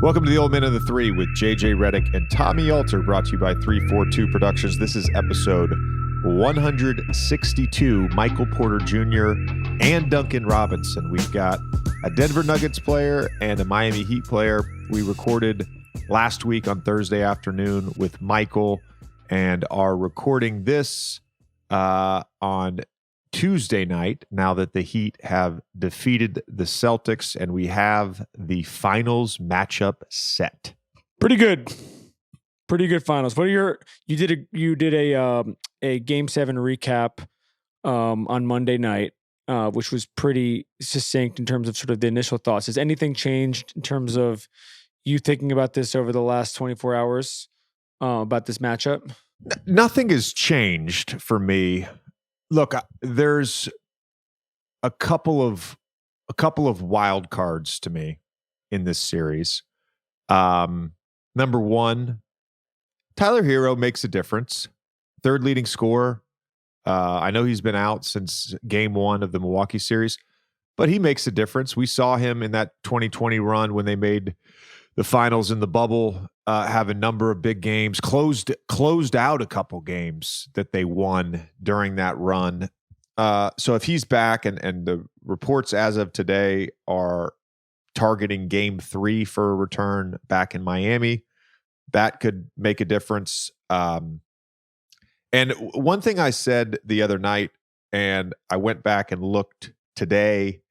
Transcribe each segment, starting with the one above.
Welcome to the Old Men of the Three with JJ Redick and Tommy Alter, brought to you by 342 Productions. This is episode 162. Michael Porter Jr. and Duncan Robinson. We've got a Denver Nuggets player and a Miami Heat player. We recorded last week on Thursday afternoon with Michael and are recording this on Tuesday night, now that the Heat have defeated the Celtics and we have the finals matchup set. Pretty good finals. What are you did a game 7 recap on Monday night, which was pretty succinct in terms of sort of the initial thoughts. Has anything changed in terms of you thinking about this over the last 24 hours about this matchup? Nothing has changed for me. Look, there's a couple of wild cards to me in this series. Number one, Tyler Hero makes a difference. Third leading scorer. I know he's been out since game 1 of the Milwaukee series, but he makes a difference. We saw him in that 2020 run when they made the finals in the bubble, have a number of big games, closed out a couple games that they won during that run. So if he's back, and the reports as of today are targeting game 3 for a return back in Miami, that could make a difference. And one thing I said the other night, and I went back and looked today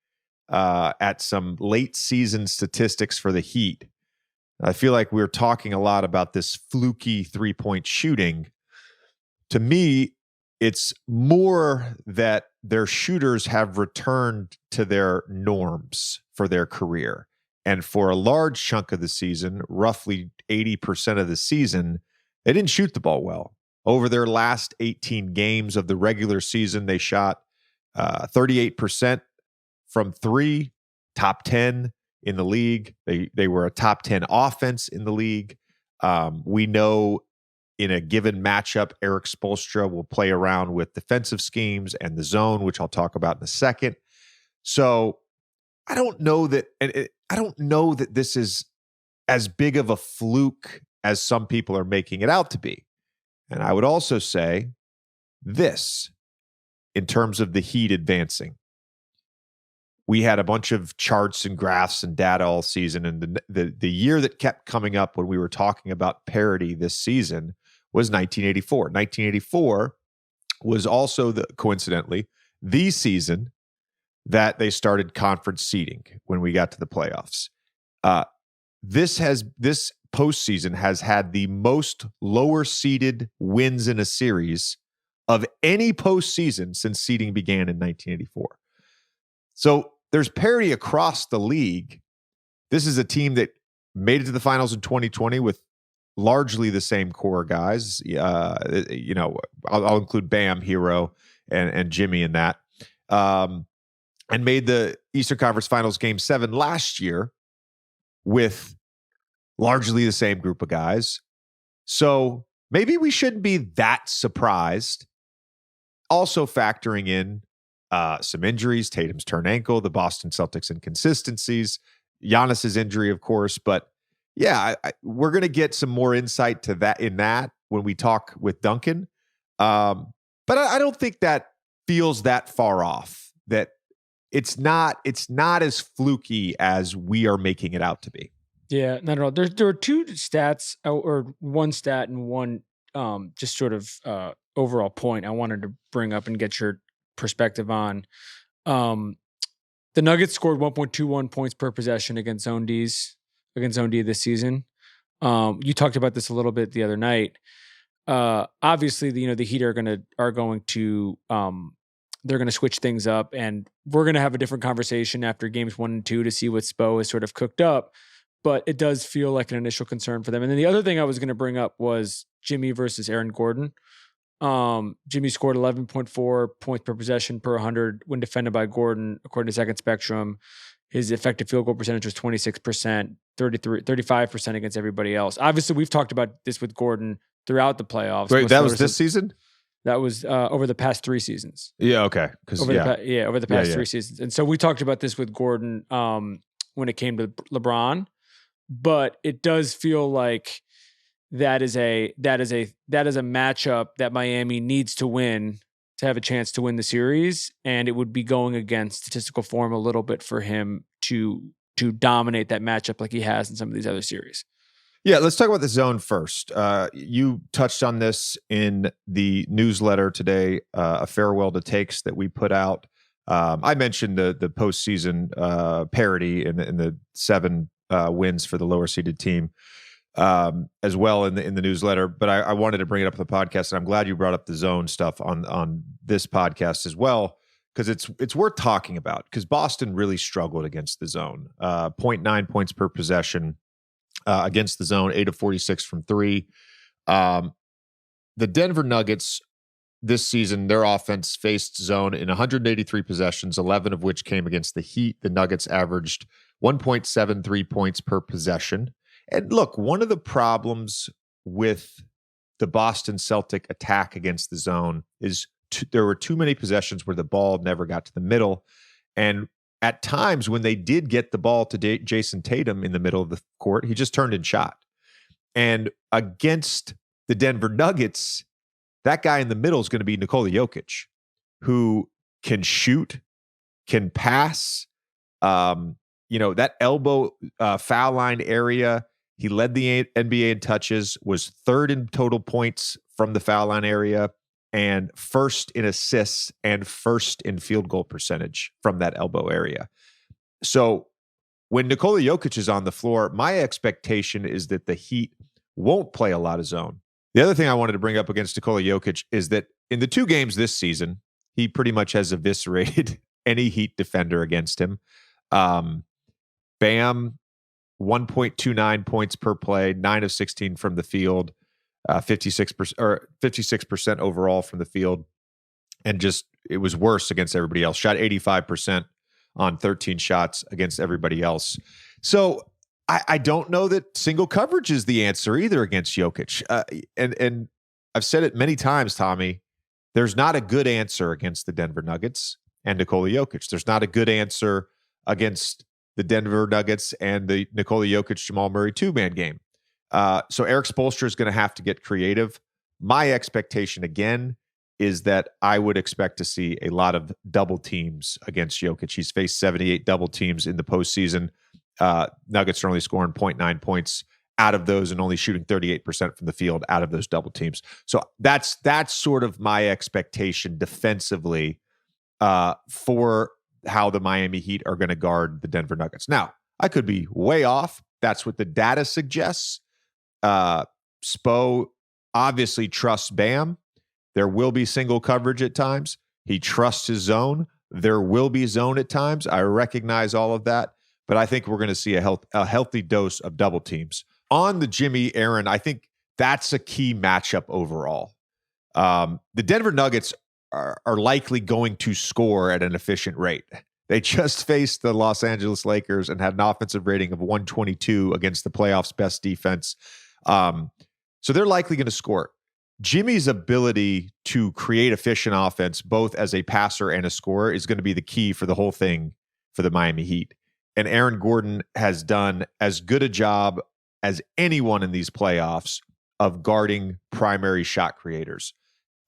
at some late season statistics for the Heat. I feel like we're talking a lot about this fluky 3-point shooting. To me, it's more that their shooters have returned to their norms for their career. And for a large chunk of the season, roughly 80% of the season, they didn't shoot the ball well. Over their last 18 games of the regular season, they shot 38% from 3, top 10 in the league. They were a top 10 offense in the league. We know in a given matchup, Eric Spoelstra will play around with defensive schemes and the zone, which I'll talk about in a second. So I don't know that this is as big of a fluke as some people are making it out to be. And I would also say this in terms of the Heat advancing. We had a bunch of charts and graphs and data all season, and the year that kept coming up when we were talking about parity this season was 1984. 1984 was also, coincidentally, the season that they started conference seeding when we got to the playoffs. This postseason has had the most lower seeded wins in a series of any postseason since seeding began in 1984. So there's parity across the league. This is a team that made it to the finals in 2020 with largely the same core guys. I'll include Bam, Hero, and Jimmy in that. And made the Eastern Conference Finals Game 7 last year with largely the same group of guys. So maybe we shouldn't be that surprised. Also factoring in some injuries, Tatum's torn ankle, the Boston Celtics inconsistencies, Giannis's injury, of course. But yeah, we're going to get some more insight to that when we talk with Duncan. But I don't think that feels that far off. That it's not as fluky as we are making it out to be. Yeah, not at all. There are two stats, or one stat and one just sort of overall point I wanted to bring up and get your perspective on. The Nuggets scored 1.21 points per possession against Zone D this season. You talked about this a little bit the other night. Obviously, the Heat are going to they're going to switch things up, and we're going to have a different conversation after games 1 and 2 to see what Spo has sort of cooked up. But it does feel like an initial concern for them. And then the other thing I was going to bring up was Jimmy versus Aaron Gordon. Jimmy scored 11.4 points per possession per 100 when defended by Gordon, according to Second Spectrum. His effective field goal percentage was 26%, 35% against everybody else. Obviously, we've talked about this with Gordon throughout the playoffs. Wait, that was this season? That was over the past 3 seasons. Yeah, okay. Over the past 3 seasons. And so we talked about this with Gordon when it came to LeBron. but it does feel like that is a matchup that Miami needs to win to have a chance to win the series, and it would be going against statistical form a little bit for him to dominate that matchup like he has in some of these other series. Yeah, let's talk about the zone first. You touched on this in the newsletter today, a farewell to takes that we put out. I mentioned the postseason parity in the 7 wins for the lower seeded team as well in the newsletter, but I wanted to bring it up on the podcast, and I'm glad you brought up the zone stuff on this podcast as well, because it's worth talking about, because Boston really struggled against the zone. 0.9 points per possession against the zone, 8 of 46 from 3. The Denver Nuggets this season, their offense faced zone in 183 possessions, 11 of which came against the Heat. The Nuggets averaged 1.73 points per possession. And look, one of the problems with the Boston Celtic attack against the zone is there were too many possessions where the ball never got to the middle. And at times when they did get the ball to Jason Tatum in the middle of the court, he just turned and shot. And against the Denver Nuggets, that guy in the middle is going to be Nikola Jokic, who can shoot, can pass. That elbow foul line area, he led the NBA in touches, was 3rd in total points from the foul line area, and 1st in assists and 1st in field goal percentage from that elbow area. So when Nikola Jokic is on the floor, my expectation is that the Heat won't play a lot of zone. The other thing I wanted to bring up against Nikola Jokic is that in the 2 games this season, he pretty much has eviscerated any Heat defender against him. Bam, 1.29 points per play, 9 of 16 from the field, 56% overall from the field. And just, it was worse against everybody else. Shot 85% on 13 shots against everybody else. So I don't know that single coverage is the answer either against Jokic. And I've said it many times, Tommy, there's not a good answer against the Denver Nuggets and Nikola Jokic. There's not a good answer against the Denver Nuggets and the Nikola Jokic, Jamal Murray 2-man game. So Eric Spoelstra is going to have to get creative. My expectation, again, is that I would expect to see a lot of double teams against Jokic. He's faced 78 double teams in the postseason. Nuggets are only scoring 0.9 points out of those and only shooting 38% from the field out of those double teams. So that's sort of my expectation defensively for how the Miami Heat are going to guard the Denver Nuggets. Now, I could be way off. That's what the data suggests. Spo obviously trusts Bam. There will be single coverage at times. He trusts his zone. There will be zone at times. I recognize all of that, but I think we're going to see a healthy dose of double teams. On the Jimmy Aaron, I think that's a key matchup overall. The Denver Nuggets are likely going to score at an efficient rate. They just faced the Los Angeles Lakers and had an offensive rating of 122 against the playoffs' best defense. So they're likely going to score. Jimmy's ability to create efficient offense, both as a passer and a scorer, is going to be the key for the whole thing for the Miami Heat. And Aaron Gordon has done as good a job as anyone in these playoffs of guarding primary shot creators.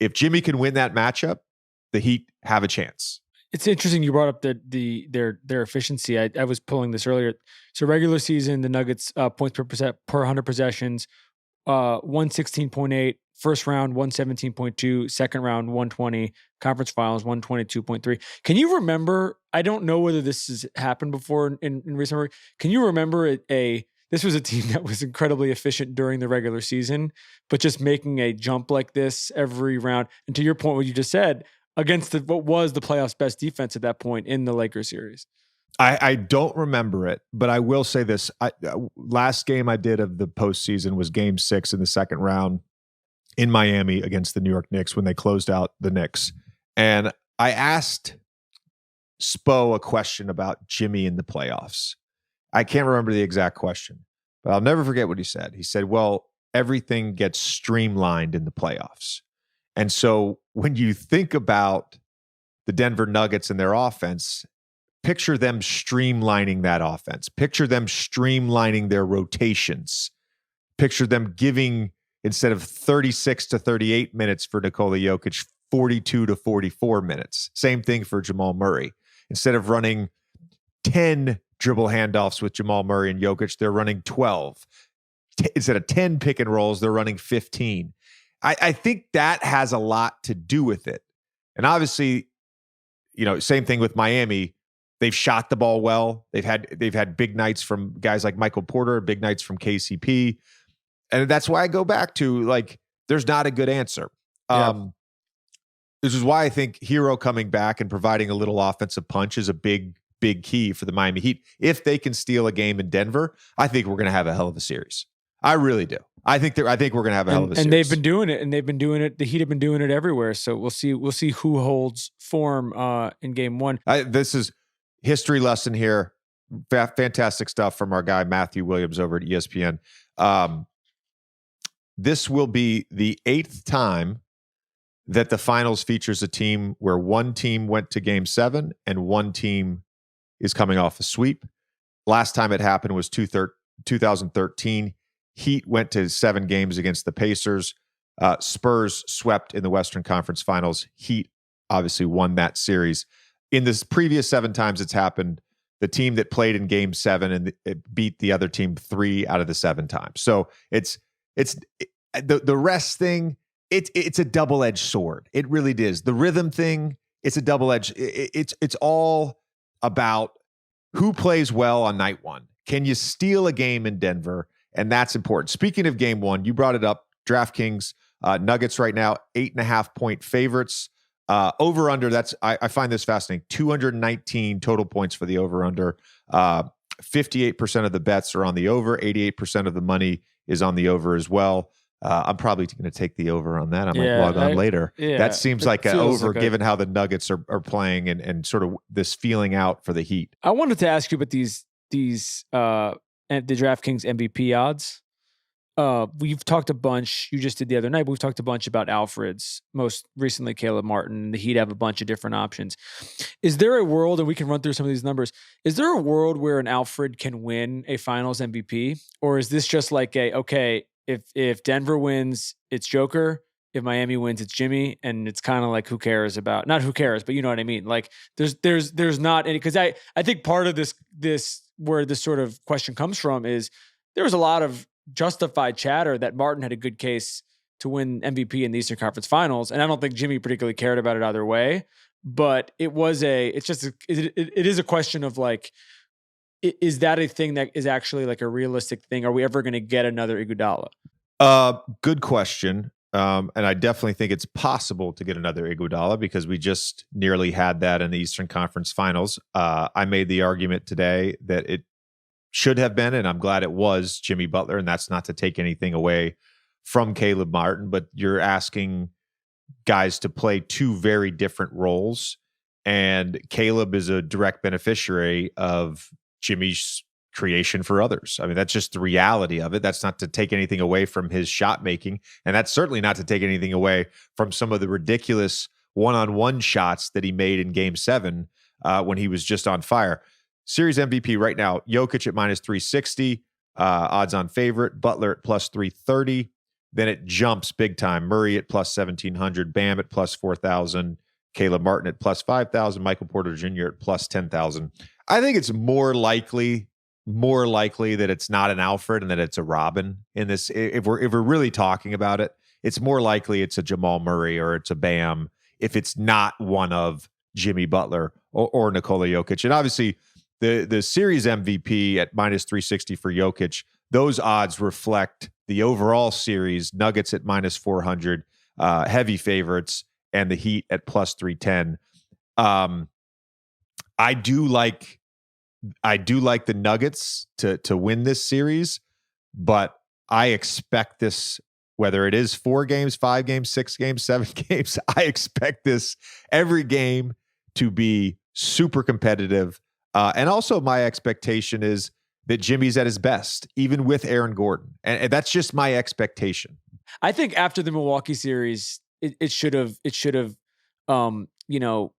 If Jimmy can win that matchup, the Heat have a chance. It's interesting you brought up their efficiency. I was pulling this earlier. So regular season, the Nuggets points per 100 possessions, 116.8. First round, 117.2. Second round, 120. Conference finals, 122.3. Can you remember? I don't know whether this has happened before in recent memory. Can you remember this was a team that was incredibly efficient during the regular season, but just making a jump like this every round? And to your point, what you just said, against what was the playoffs' best defense at that point in the Lakers series. I don't remember it, but I will say this. Last game I did of the postseason was game 6 in the second round in Miami against the New York Knicks when they closed out the Knicks. And I asked Spo a question about Jimmy in the playoffs. I can't remember the exact question, but I'll never forget what he said. He said, well, everything gets streamlined in the playoffs. And so when you think about the Denver Nuggets and their offense, picture them streamlining that offense. Picture them streamlining their rotations. Picture them giving, instead of 36 to 38 minutes for Nikola Jokic, 42 to 44 minutes. Same thing for Jamal Murray. Instead of running 10 dribble handoffs with Jamal Murray and Jokic, they're running 12. Instead of 10 pick and rolls, they're running 15. I think that has a lot to do with it. And obviously, same thing with Miami. They've shot the ball well. They've had big nights from guys like Michael Porter, big nights from KCP. And that's why I go back to, like, there's not a good answer. Yeah. This is why I think Hero coming back and providing a little offensive punch is a big key for the Miami Heat. If they can steal a game in Denver, I think we're going to have a hell of a series. I really do. I think we're going to have a hell of a series. And they've been doing it. The Heat have been doing it everywhere. So we'll see who holds form in game one. This is history lesson here. Fantastic stuff from our guy Matthew Williams over at ESPN. This will be the 8th time that the finals features a team where one team went to game 7 and one team is coming off a sweep. Last time it happened was 2013. Heat went to 7 games against the Pacers. Spurs swept in the Western Conference Finals. Heat obviously won that series. In this previous 7 times it's happened, the team that played in game 7 and it beat the other team 3 out of the 7 times. So it's the rest thing. It's a double-edged sword. It really is. The rhythm thing, it's a double-edged. It's all about who plays well on night one. Can you steal a game in Denver? And that's important. Speaking of game one, you brought it up. DraftKings Nuggets right now 8.5-point favorites. Over/under. I find this fascinating. 219 total points for the over/under. 58% of the bets are on the over. 88% of the money is on the over as well. I'm probably going to take the over on that. I might log on later. Yeah, that seems like an over, given how the Nuggets are playing and sort of this feeling out for the Heat. I wanted to ask you about these the DraftKings MVP odds. We've talked a bunch. You just did the other night. But we've talked a bunch about Alfred's, most recently Caleb Martin. The Heat have a bunch of different options. Is there a world, and we can run through some of these numbers, is there a world where an Alfred can win a finals MVP? Or is this just like if Denver wins, it's Joker. If Miami wins, it's Jimmy. And it's kind of like, who cares about, not who cares, but you know what I mean? Like there's not any, because I think part of this where this sort of question comes from is there was a lot of justified chatter that Martin had a good case to win MVP in the Eastern Conference Finals. And I don't think Jimmy particularly cared about it either way, but it is a question of like, is that a thing that is actually like a realistic thing? Are we ever going to get another Iguodala? Good question. And I definitely think it's possible to get another Iguodala because we just nearly had that in the Eastern Conference Finals. I made the argument today that it should have been, and I'm glad it was, Jimmy Butler, and that's not to take anything away from Caleb Martin, but you're asking guys to play 2 very different roles, and Caleb is a direct beneficiary of Jimmy's creation for others. I mean, that's just the reality of it. That's not to take anything away from his shot making, and that's certainly not to take anything away from some of the ridiculous one-on-one shots that he made in Game 7 when he was just on fire. Series MVP right now, Jokic at -360, odds-on favorite, Butler at +330. Then it jumps big time. Murray at +1,700, Bam at +4,000, Caleb Martin at +5,000, Michael Porter Jr. at +10,000. I think it's more likely that it's not an Alfred and that it's a Robin in this. If we're really talking about it, it's more likely it's a Jamal Murray or it's a Bam if it's not one of Jimmy Butler or Nikola Jokic. And obviously the series MVP at -360 for Jokic, those odds reflect the overall series. Nuggets at -400, heavy favorites, and the Heat at +310. I do like the Nuggets to win this series, but I expect this, whether it is 4 games, 5 games, 6 games, 7 games, I expect this every game to be super competitive. And also my expectation is that Jimmy's at his best, even with Aaron Gordon. And that's just my expectation. I think after the Milwaukee series, it should have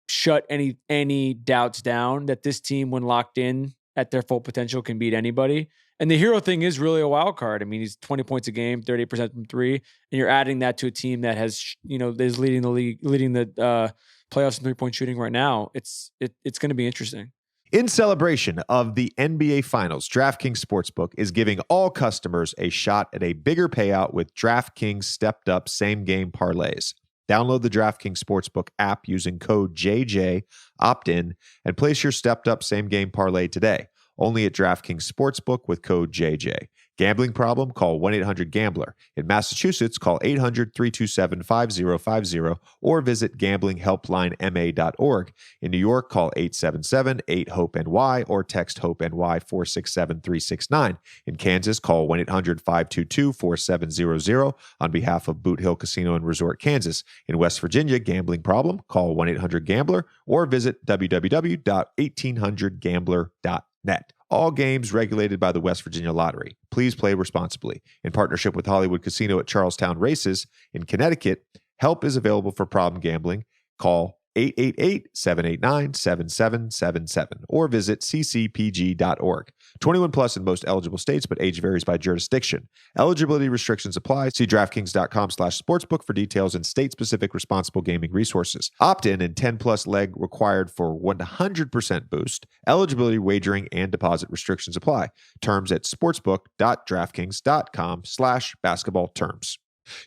shut any doubts down that this team, when locked in at their full potential, can beat anybody. And the hero thing is really a wild card. I mean, he's 20 points a game, 38% from three, and you're adding that to a team that has, is leading the league, leading the playoffs in 3-point shooting right now. It's going to be interesting. In celebration of the NBA Finals, DraftKings Sportsbook is giving all customers a shot at a bigger payout with DraftKings stepped up same game parlays. Download the DraftKings Sportsbook app using code JJ, opt in, and place your stepped up same game parlay today. Only at DraftKings Sportsbook with code JJ. Gambling problem? Call 1-800-GAMBLER. In Massachusetts, call 800-327-5050 or visit gamblinghelplinema.org. In New York, call 877-8-HOPE-NY or text HOPE-NY 467-369. In Kansas, call 1-800-522-4700 on behalf of Boot Hill Casino and Resort, Kansas. In West Virginia, gambling problem? Call 1-800-GAMBLER or visit www.1800gambler.net. All games regulated by the West Virginia Lottery. Please play responsibly. In partnership with Hollywood Casino at Charlestown Races in Connecticut, help is available for problem gambling. Call 888-789-7777 or visit ccpg.org. 21 plus in most eligible states, but age varies by jurisdiction. Eligibility restrictions apply. See DraftKings.com/sportsbook for details and state-specific responsible gaming resources. Opt-in and 10 plus leg required for 100% boost. Eligibility, wagering, and deposit restrictions apply. Terms at sportsbook.draftkings.com/basketball terms.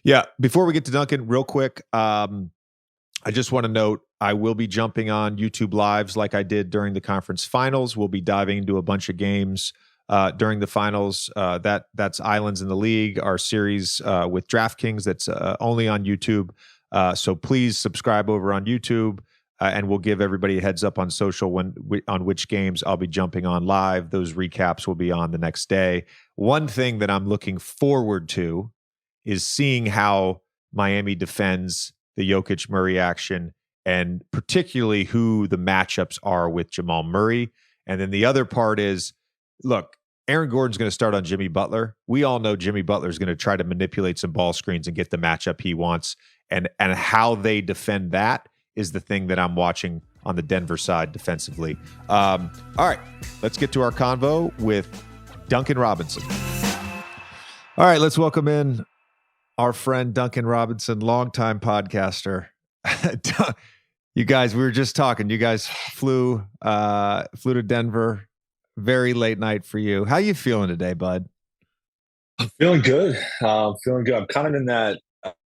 Yeah, before we get to Duncan, real quick, I just want to note I will be jumping on YouTube Lives like I did during the conference finals. We'll be diving into a bunch of games during the finals. That's Islands in the League, our series with DraftKings that's only on YouTube. So please subscribe over on YouTube, and we'll give everybody a heads up on social on which games I'll be jumping on live. Those recaps will be on the next day. One thing that I'm looking forward to is seeing how Miami defends the Jokic Murray action, and particularly who the matchups are with Jamal Murray. And then the other part is, look, Aaron Gordon's going to start on Jimmy Butler. We all know Jimmy Butler is going to try to manipulate some ball screens and get the matchup he wants. And how they defend that is the thing that I'm watching on the Denver side defensively. All right, let's get to our convo with Duncan Robinson. All right, let's welcome in our friend Duncan Robinson, longtime podcaster. You guys, we were just talking. You guys flew to Denver. Very late night for you. How you feeling today, bud? I'm feeling good. I'm kind of in that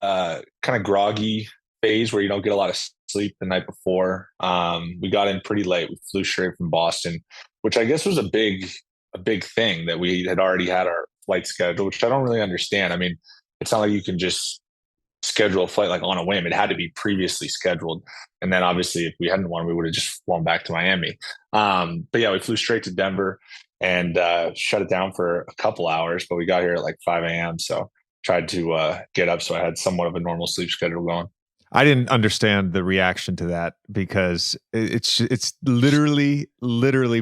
kind of groggy phase where you don't get a lot of sleep the night before. We got in pretty late. We flew straight from Boston, which I guess was a big thing that we had already had our flight schedule, which I don't really understand. I mean, it's not like you can just schedule a flight like on a whim. It had to be previously scheduled. And then obviously if we hadn't won, we would have just flown back to Miami. But yeah, we flew straight to Denver and shut it down for a couple hours, but we got here at like 5 a.m. So tried to get up so I had somewhat of a normal sleep schedule going. I didn't understand the reaction to that because it's literally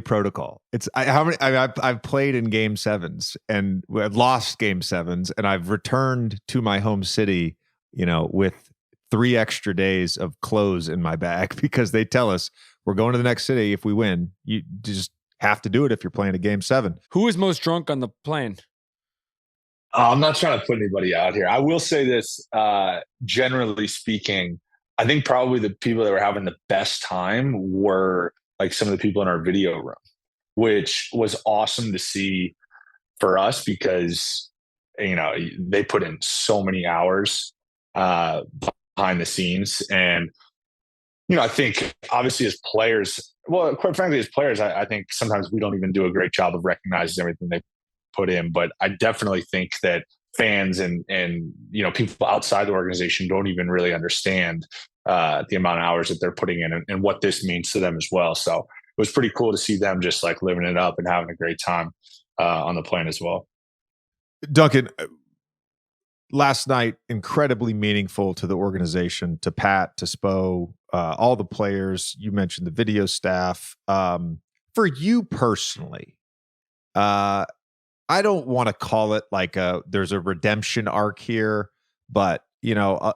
protocol. I've played in game sevens and I've lost game sevens, and I've returned to my home city, with 3 extra days of clothes in my bag because they tell us we're going to the next city if we win. You just have to do it if you're playing a game 7. Who was most drunk on the plane? I'm not trying to put anybody out here. I will say this, generally speaking, I think probably the people that were having the best time were like some of the people in our video room, which was awesome to see for us because, they put in so many hours behind the scenes. And, I think obviously as players, well, quite frankly, as players, I think sometimes we don't even do a great job of recognizing everything they put in, but I definitely think that fans and people outside the organization don't even really understand the amount of hours that they're putting in and what this means to them as well. So it was pretty cool to see them just like living it up and having a great time on the plane as well. Duncan, last night, incredibly meaningful to the organization, to Pat, to Spo, all the players. You mentioned the video staff. For you personally, I don't want to call it like there's a redemption arc here, but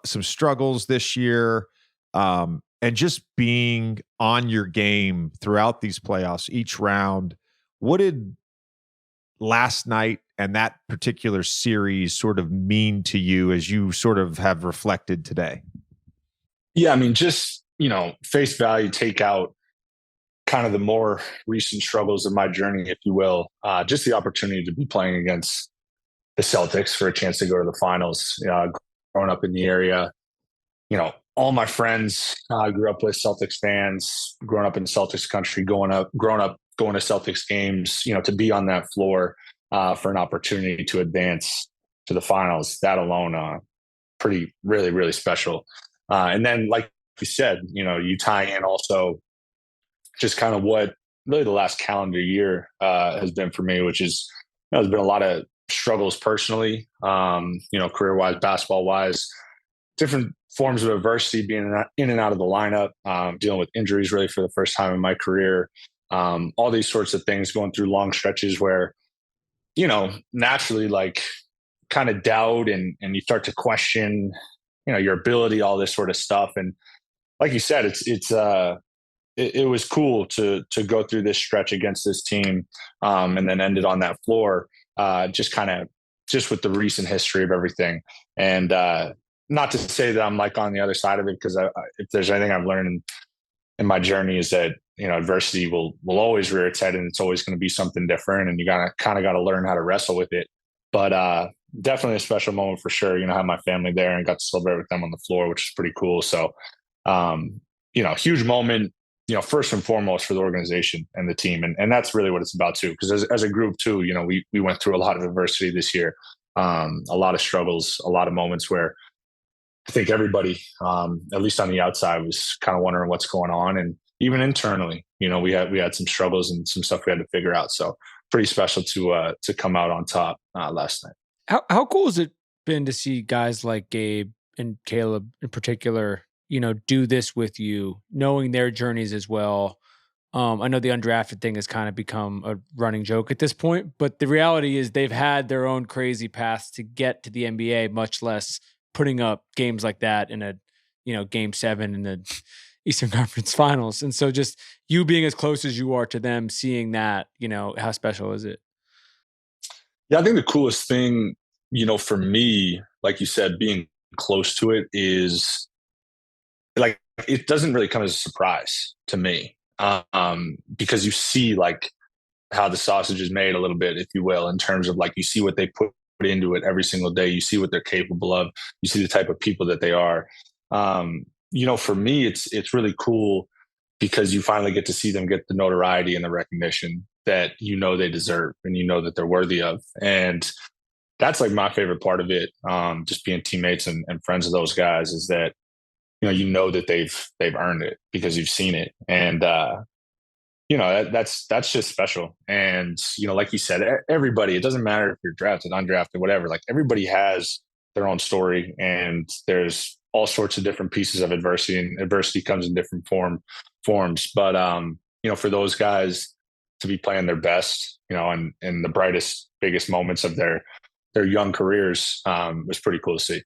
some struggles this year. And and just being on your game throughout these playoffs, each round, what did last night and that particular series sort of mean to you as you sort of have reflected today? Yeah, I mean, just, face value, take out kind of the more recent struggles of my journey, if you will. Just the opportunity to be playing against the Celtics for a chance to go to the finals. Growing up in the area, all my friends grew up with Celtics fans, growing up in Celtics country, growing up going to Celtics games, to be on that floor for an opportunity to advance to the finals. That alone, really, really special. And then, like you said, you tie in also just kind of what really the last calendar year has been for me, which is, there's been a lot of struggles personally, career-wise, basketball-wise, different forms of adversity, being in and out of the lineup, dealing with injuries really for the first time in my career, all these sorts of things, going through long stretches where, naturally, like, kind of doubt and you start to question, your ability, all this sort of stuff. And like you said, it was cool to go through this stretch against this team, and then ended on that floor, just with the recent history of everything. And not to say that I'm like on the other side of it, because if there's anything I've learned in my journey is that, adversity will always rear its head, and it's always going to be something different, and you got to learn how to wrestle with it. But definitely a special moment for sure. I had my family there and got to celebrate with them on the floor, which is pretty cool. So, huge moment, first and foremost for the organization and the team. And that's really what it's about too. Because as a group too, we went through a lot of adversity this year, a lot of struggles, a lot of moments where I think everybody, at least on the outside, was kind of wondering what's going on. And even internally, we had some struggles and some stuff we had to figure out. So pretty special to come out on top last night. How cool has it been to see guys like Gabe and Caleb in particular, do this with you, knowing their journeys as well? I know the undrafted thing has kind of become a running joke at this point, but the reality is they've had their own crazy paths to get to the NBA, much less putting up games like that in a, game 7 in the Eastern Conference Finals. And so just you being as close as you are to them, seeing that, how special is it? Yeah, I think the coolest thing, for me, like you said, being close to it is like, it doesn't really come as a surprise to me, because you see like how the sausage is made a little bit, if you will, in terms of like, you see what they put into it every single day. You see what they're capable of. You see the type of people that they are. For me, it's really cool because you finally get to see them get the notoriety and the recognition that they deserve and that they're worthy of. And that's like my favorite part of it. Just being teammates and friends of those guys is that, that they've earned it because you've seen it. And, that's just special. And, like you said, everybody, it doesn't matter if you're drafted, undrafted, whatever, like everybody has their own story, and there's all sorts of different pieces of adversity, and adversity comes in different forms. But, for those guys to be playing their best, and in the brightest, biggest moments of their young careers, was pretty cool to see.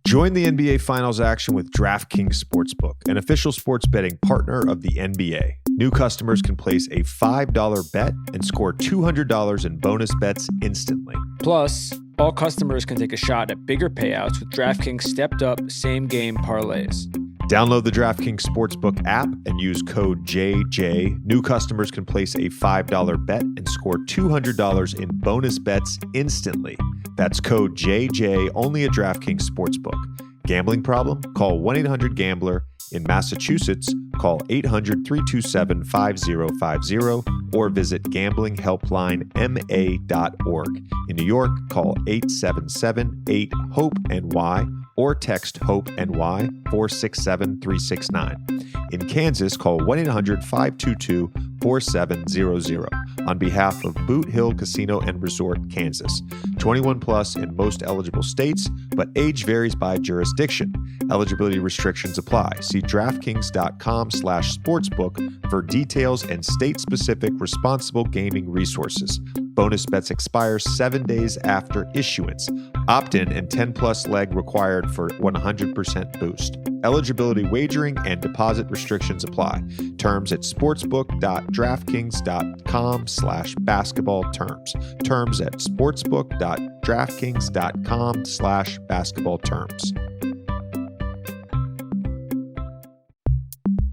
Join the NBA Finals action with DraftKings Sportsbook, an official sports betting partner of the NBA. New customers can place a $5 bet and score $200 in bonus bets instantly. Plus, all customers can take a shot at bigger payouts with DraftKings stepped-up same-game parlays. Download the DraftKings Sportsbook app and use code JJ. New customers can place a $5 bet and score $200 in bonus bets instantly. That's code JJ only at DraftKings Sportsbook. Gambling problem? Call 1-800-GAMBLER. In Massachusetts, call 800-327-5050 or visit gamblinghelplinema.org. In New York, call 877-8-HOPE-NY or text HOPE-NY 467-369. In Kansas, call 1-800-522-4700 on behalf of Boot Hill Casino and Resort, Kansas. 21 plus in most eligible states, but age varies by jurisdiction. Eligibility restrictions apply. See DraftKings.com/sportsbook for details and state-specific responsible gaming resources. Bonus bets expire 7 days after issuance. Opt-in and 10-plus leg required for 100% boost. Eligibility, wagering, and deposit restrictions apply. Terms at sportsbook.draftkings.com/basketball terms. Terms at sportsbook.draftkings.com/basketball terms.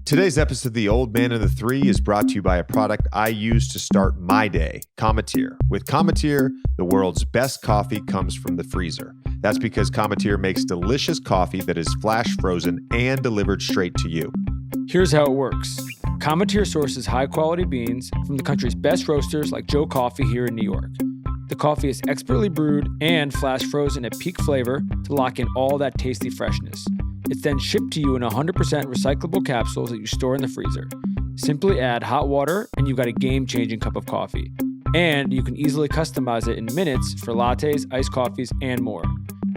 Today's episode of The Old Man and the Three is brought to you by a product I use to start my day, Cometeer. With Cometeer, the world's best coffee comes from the freezer. That's because Cometeer makes delicious coffee that is flash frozen and delivered straight to you. Here's how it works. Cometeer sources high-quality beans from the country's best roasters like Joe Coffee here in New York. The coffee is expertly brewed and flash frozen at peak flavor to lock in all that tasty freshness. It's then shipped to you in 100% recyclable capsules that you store in the freezer. Simply add hot water and you've got a game-changing cup of coffee. And you can easily customize it in minutes for lattes, iced coffees, and more.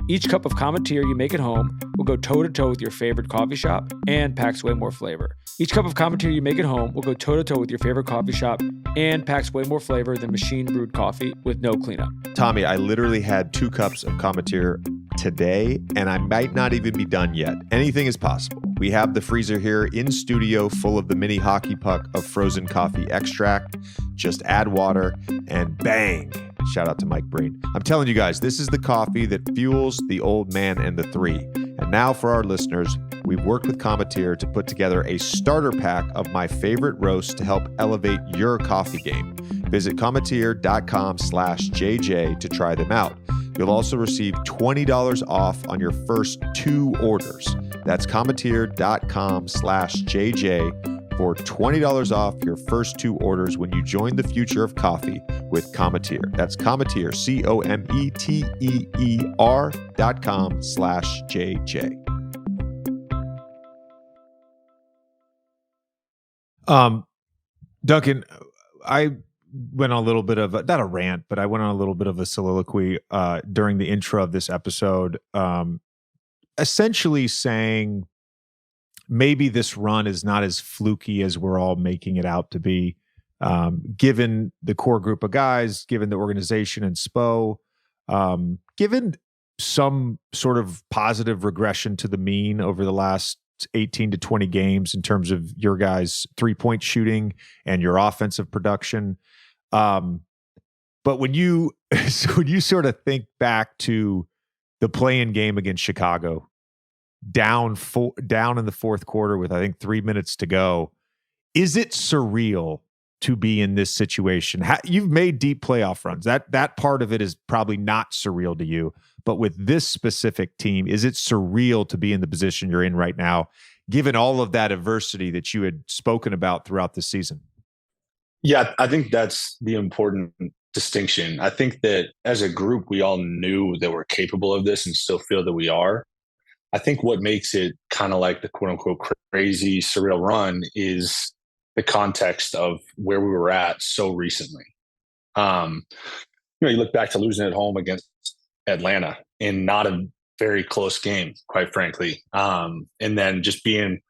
Each cup of Cometeer you make at home will go toe-to-toe with your favorite coffee shop and packs way more flavor. Each cup of Cometeer you make at home will go toe-to-toe with your favorite coffee shop and packs way more flavor than machine-brewed coffee with no cleanup. Tommy, I literally had 2 cups of Cometeer today, and I might not even be done yet. Anything is possible. We have the freezer here in studio full of the mini hockey puck of frozen coffee extract. Just add water and bang. Shout out to Mike Breen. I'm telling you guys, this is the coffee that fuels the old man and the three. And now for our listeners, we've worked with Cometeer to put together a starter pack of my favorite roasts to help elevate your coffee game. Visit Cometeer.com/JJ to try them out. You'll also receive $20 off on your first 2 orders. That's Cometeer.com/JJ for $20 off your first 2 orders when you join the future of coffee with Cometeer. That's Cometeer, COMETEER.com/JJ. Duncan, I went on a little bit of not a rant, but I went on a little bit of a soliloquy during the intro of this episode, essentially saying maybe this run is not as fluky as we're all making it out to be, given the core group of guys, given the organization and Spo, given some sort of positive regression to the mean over the last 18 to 20 games in terms of your guys' 3-point shooting and your offensive production. But when you sort of think back to the play-in game against Chicago, down in the fourth quarter with I think 3 minutes to go, is it surreal to be in this situation? You've made deep playoff runs. That part of it is probably not surreal to you. But with this specific team, is it surreal to be in the position you're in right now, given all of that adversity that you had spoken about throughout the season? Yeah, I think that's the important distinction. I think that as a group, we all knew that we're capable of this and still feel that we are. I think what makes it kind of like the quote unquote crazy, surreal run is the context of where we were at so recently. You look back to losing at home against Atlanta in not a very close game, quite frankly. And then just being,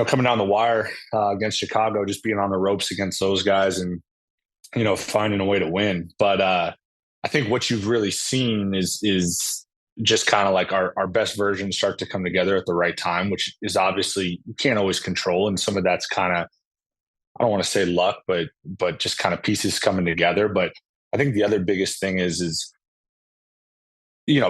coming down the wire against Chicago, just being on the ropes against those guys and, finding a way to win. But I think what you've really seen is just kind of like our best versions start to come together at the right time, which is obviously you can't always control. And some of that's kind of, I don't want to say luck, but just kind of pieces coming together. But I think the other biggest thing is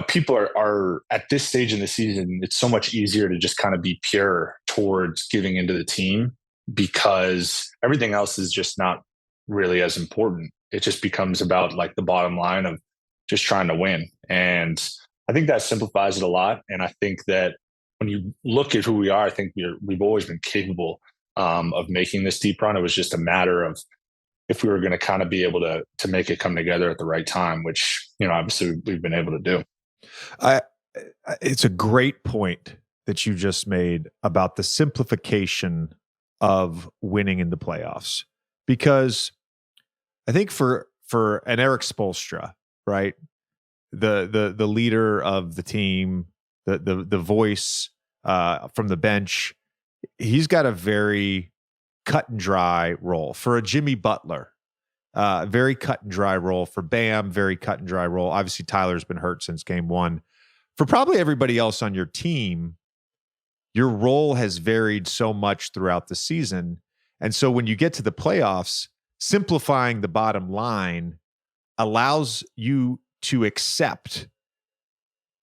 people are at this stage in the season, it's so much easier to just kind of be pure towards giving into the team because everything else is just not really as important. It just becomes about like the bottom line of just trying to win. And I think that simplifies it a lot. And I think that when you look at who we are, I think we've always been capable of making this deep run. It was just a matter of if we were going to kind of be able to make it come together at the right time, which, obviously we've been able to do. It's a great point that you just made about the simplification of winning in the playoffs, because I think for an Eric Spoelstra, right, the leader of the team, the voice from the bench, he's got a very cut and dry role. For a Jimmy Butler, Very cut and dry role for Bam, very cut and dry role. Obviously, Tyler's been hurt since game one. For probably everybody else on your team, your role has varied so much throughout the season. And so when you get to the playoffs, simplifying the bottom line allows you to accept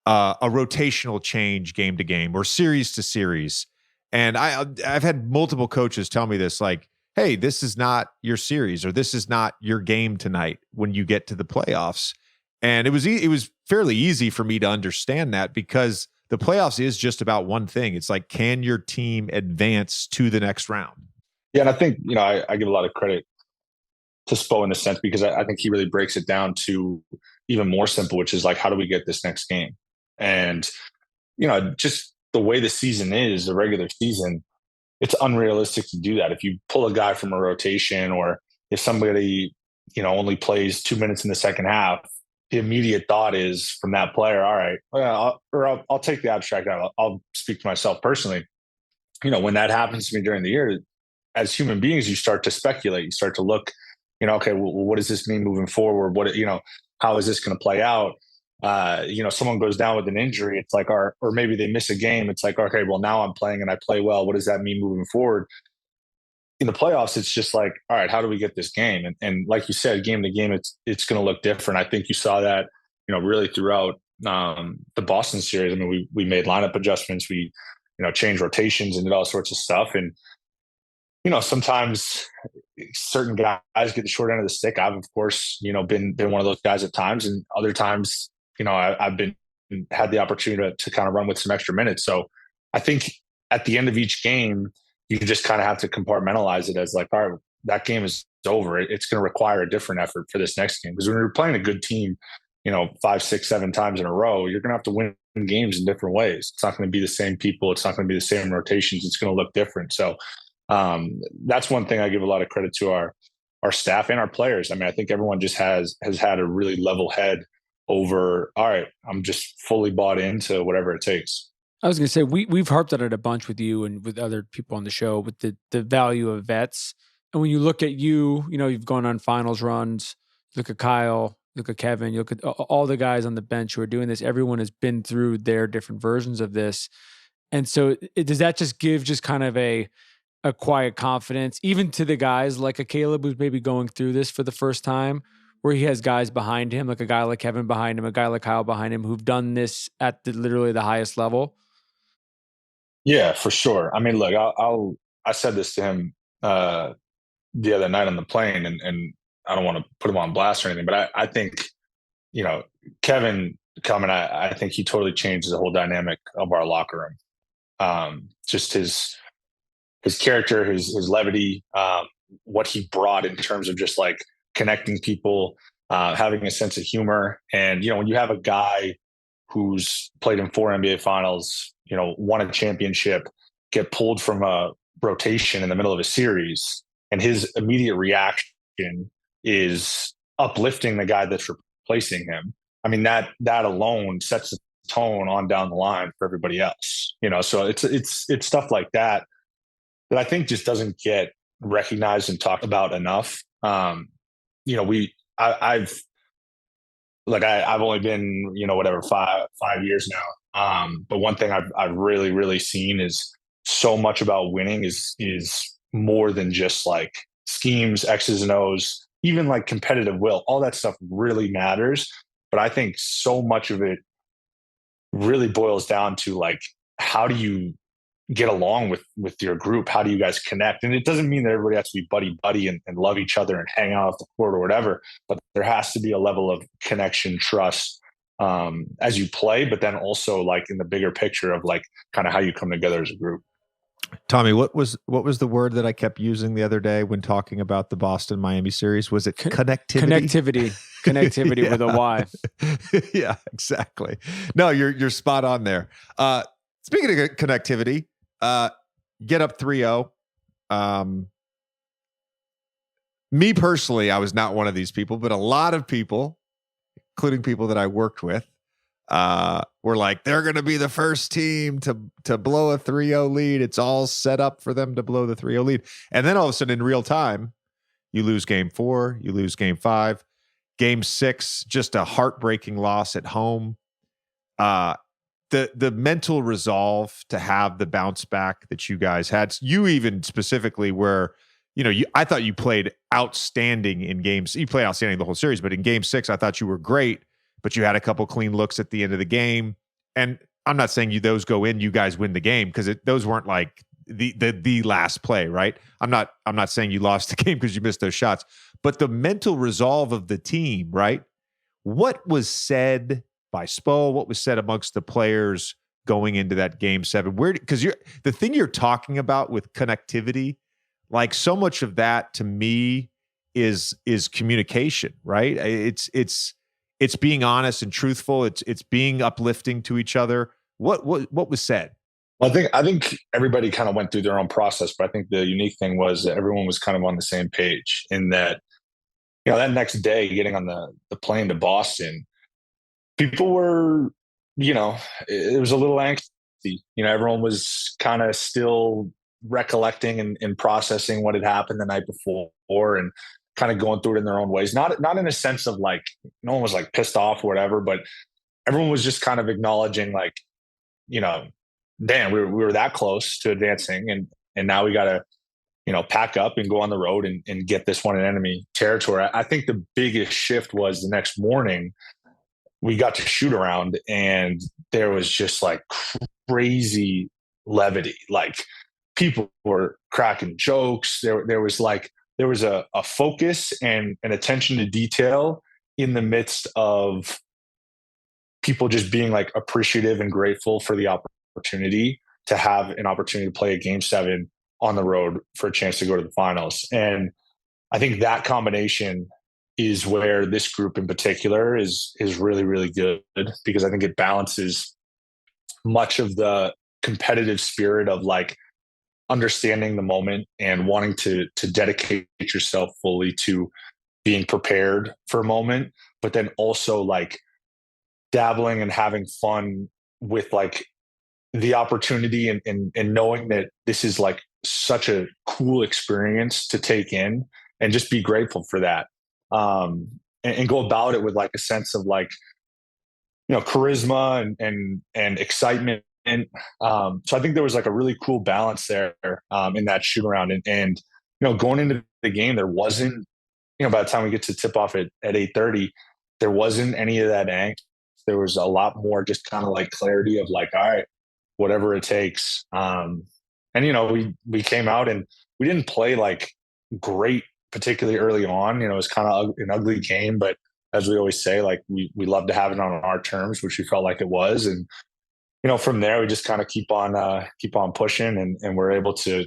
a rotational change game to game or series to series. And I've had multiple coaches tell me this, like, hey, this is not your series or this is not your game tonight when you get to the playoffs. And it was fairly easy for me to understand that because the playoffs is just about one thing. It's like, can your team advance to the next round? Yeah, and I think, I give a lot of credit to Spo in a sense because I think he really breaks it down to even more simple, which is like, how do we get this next game? And, just the way the season is, the regular season, it's unrealistic to do that. If you pull a guy from a rotation or if somebody, only plays 2 minutes in the second half, the immediate thought is from that player, all right, I'll take the abstract out. I'll speak to myself personally. When that happens to me during the year, as human beings, you start to speculate. You start to look, okay, well, what does this mean moving forward? How is this going to play out? Someone goes down with an injury. It's like, or maybe they miss a game. It's like, okay, well, now I'm playing and I play well. What does that mean moving forward? In the playoffs, it's just like, all right, how do we get this game? And like you said, game to game, it's going to look different. I think you saw that, really throughout the Boston series. I mean, we made lineup adjustments. We, changed rotations and did all sorts of stuff. And, sometimes certain guys get the short end of the stick. I've, of course, been one of those guys at times, and other times, I've had the opportunity to kind of run with some extra minutes. So I think at the end of each game, you just kind of have to compartmentalize it as like, all right, that game is over. It's going to require a different effort for this next game. Because when you're playing a good team, 5, 6, 7 times in a row, you're going to have to win games in different ways. It's not going to be the same people. It's not going to be the same rotations. It's going to look different. So that's one thing I give a lot of credit to our staff and our players. I mean, I think everyone just has had a really level head over, all right, I'm just fully bought into whatever it takes. I was going to say, we've harped on it a bunch with you and with other people on the show with the value of vets. And when you look at you've gone on finals runs, look at Kyle, look at Kevin, you look at all the guys on the bench who are doing this. Everyone has been through their different versions of this. And so does that just give just kind of a quiet confidence, even to the guys like a Caleb who's maybe going through this for the first time, where he has guys behind him, like a guy like Kevin behind him, a guy like Kyle behind him, who've done this at literally the highest level? Yeah, for sure. I mean, look, I said this to him the other night on the plane, and I don't want to put him on blast or anything, but I think, Kevin coming, I think he totally changed the whole dynamic of our locker room. Just his character, his levity, what he brought in terms of just like connecting people, having a sense of humor. And, when you have a guy who's played in 4 NBA finals, won a championship, get pulled from a rotation in the middle of a series, and his immediate reaction is uplifting the guy that's replacing him. I mean, that alone sets the tone on down the line for everybody else, so it's stuff like that I think just doesn't get recognized and talked about enough. I've only been, 5 years now. But one thing I've really, really seen is so much about winning is more than just like schemes, X's and O's, even like competitive will. All that stuff really matters. But I think so much of it really boils down to like, how do you get along with your group? How do you guys connect? And it doesn't mean that everybody has to be buddy and love each other and hang out off the court or whatever, but there has to be a level of connection, trust as you play, but then also like in the bigger picture of like kind of how you come together as a group. Tommy, what was the word that I kept using the other day when talking about the Boston Miami series? Was it connectivity? Connectivity Yeah. with a Y. Yeah, exactly. No, you're spot on there. Speaking of connectivity, get up 3-0. Me personally, I was not one of these people, but a lot of people, including people that I worked with, were like, they're going to be the first team to blow a 3-0 lead. It's all set up for them to blow the 3-0 lead. And then all of a sudden in real time, You lose game 4, you lose game 5. Game 6, just a heartbreaking loss at home. The mental resolve to have the bounce back that you guys had. You even specifically where, I thought you played outstanding in games. You played outstanding the whole series, but in game 6, I thought you were great, but you had a couple clean looks at the end of the game. And I'm not saying those go in, you guys win the game, because those weren't like the last play, right? I'm not saying you lost the game because you missed those shots, but the mental resolve of the team, right? What was said by Spo, what was said amongst the players going into that game 7? Because the thing you're talking about with connectivity, like so much of that to me is communication, right? It's being honest and truthful. It's being uplifting to each other. What was said? Well, I think everybody kind of went through their own process, but I think the unique thing was that everyone was kind of on the same page in that, that next day getting on the plane to Boston, people were, it was a little angsty. Everyone was kind of still recollecting and processing what had happened the night before and kind of going through it in their own ways. Not in a sense of like, no one was like pissed off or whatever, but everyone was just kind of acknowledging like, damn, we were that close to advancing, and now we got to, pack up and go on the road and get this one in enemy territory. I think the biggest shift was the next morning we got to shoot around, and there was just like crazy levity. Like people were cracking jokes. There was a focus and an attention to detail in the midst of people just being like appreciative and grateful for the opportunity to have an opportunity to play a game 7 on the road for a chance to go to the finals. And I think that combination is where this group in particular is really, really good, because I think it balances much of the competitive spirit of like understanding the moment and wanting to dedicate yourself fully to being prepared for a moment, but then also like dabbling and having fun with like the opportunity and knowing that this is like such a cool experience to take in, and just be grateful for that. And go about it with like a sense of like, charisma and excitement. And so I think there was like a really cool balance there in that shoot around. And going into the game, there wasn't, by the time we get to tip off at 8:30, there wasn't any of that angst. There was a lot more just kind of like clarity of like, all right, whatever it takes. And we came out and we didn't play like great, particularly early on. It was kind of an ugly game, but as we always say, like we love to have it on our terms, which we felt like it was. And from there we just kind of keep on pushing, and we're able to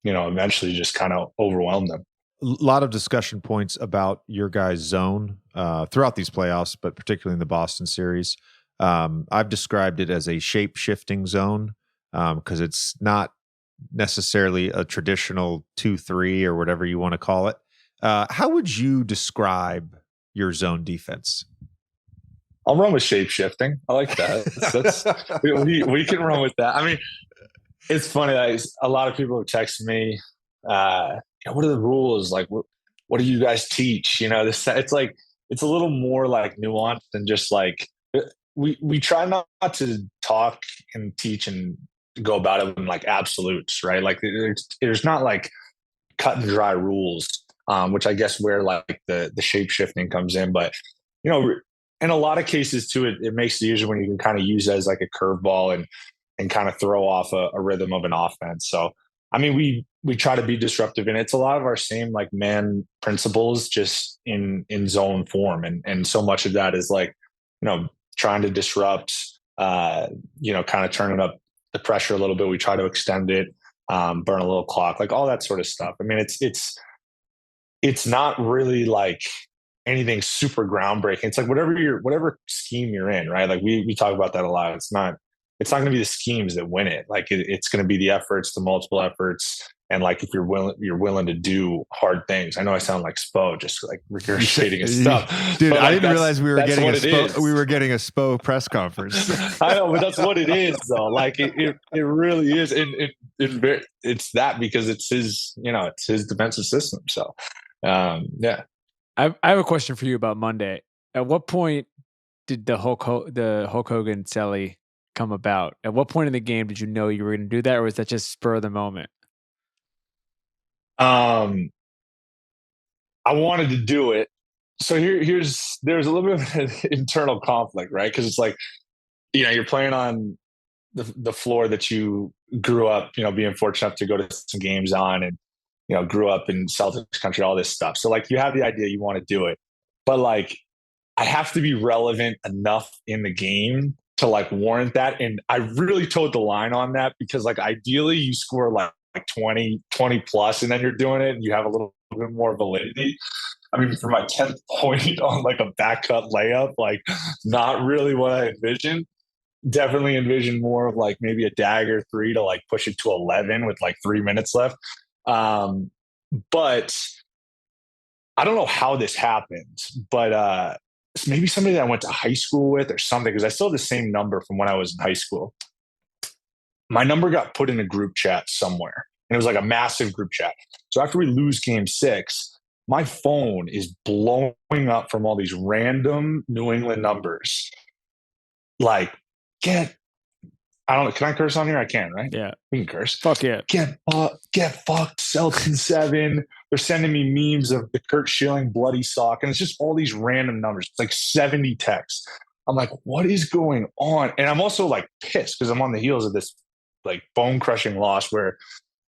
eventually just kind of overwhelm them. A lot of discussion points about your guys' zone throughout these playoffs, but particularly in the Boston series. I've described it as a shape-shifting zone because it's not necessarily a traditional 2-3 or whatever you want to call it. How would you describe your zone defense? I'll run with shape-shifting. I like that. We can run with that. I mean, it's funny. A lot of people have texted me, what are the rules? Like, what do you guys teach? It's like, it's a little more like nuanced than just like, we try not to talk and teach and go about it in like absolutes, right? Like there's not like cut and dry rules, which I guess where like the shape shifting comes in. But, in a lot of cases too, it makes it easier when you can kind of use it as like a curveball and kind of throw off a rhythm of an offense. So, I mean, we try to be disruptive, and it's a lot of our same like man principles just in zone form. And so much of that is like, trying to disrupt, kind of turning up the pressure a little bit. We try to extend it, burn a little clock, like all that sort of stuff. I mean, it's not really like anything super groundbreaking. It's like whatever scheme you're in, right? Like we talk about that a lot. It's not going to be the schemes that win it. Like it's going to be the efforts, the multiple efforts. And like, if you're willing to do hard things. I know I sound like Spo, just like regurgitating his stuff. Dude, like, I didn't realize we were getting a is. Spo press conference. I know, but that's what it is though. Like it really is. And it's that because it's his, it's his defensive system. So Yeah. I have a question for you about Monday. At what point did the Hulk Hogan Celly come about? At what point in the game did you know you were going to do that, or was that just spur of the moment? I wanted to do it. So there's a little bit of an internal conflict, right? Because it's like, you're playing on the floor that you grew up, being fortunate enough to go to some games on, and grew up in Celtics country, all this stuff. So like, you have the idea you want to do it, but like, I have to be relevant enough in the game to like warrant that. And I really towed the line on that, because like, ideally you score like 20 plus, and then you're doing it and you have a little bit more validity. I mean, for my 10th point on like a back cut layup, like not really what I envisioned. Definitely envisioned more of like maybe a dagger 3 to like push it to 11 with like 3 minutes left. But I don't know how this happened, but it's maybe somebody that I went to high school with or something, because I still have the same number from when I was in high school. My number got put in a group chat somewhere, and it was like a massive group chat. So after we lose game 6, my phone is blowing up from all these random New England numbers. Like, can I curse on here? I can, right? Yeah. We can curse. Fuck yeah. Get fucked, Celtics in 7. They're sending me memes of the Kurt Schilling bloody sock, and it's just all these random numbers. It's like 70 texts. I'm like, what is going on? And I'm also like pissed, because I'm on the heels of this like bone crushing loss, where,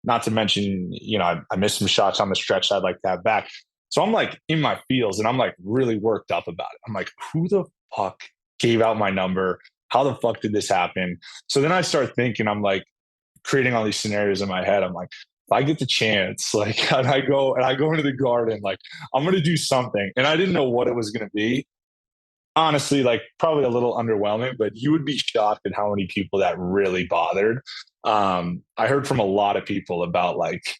not to mention, I missed some shots on the stretch I'd like to have back. So I'm like in my feels, and I'm like really worked up about it. I'm like, who the fuck gave out my number? How the fuck did this happen? So then I start thinking, I'm like creating all these scenarios in my head. I'm like, if I get the chance, like, and I go into the Garden, like, I'm going to do something. And I didn't know what it was going to be. Honestly, like, probably a little underwhelming, but you would be shocked at how many people that really bothered. I heard from a lot of people about like,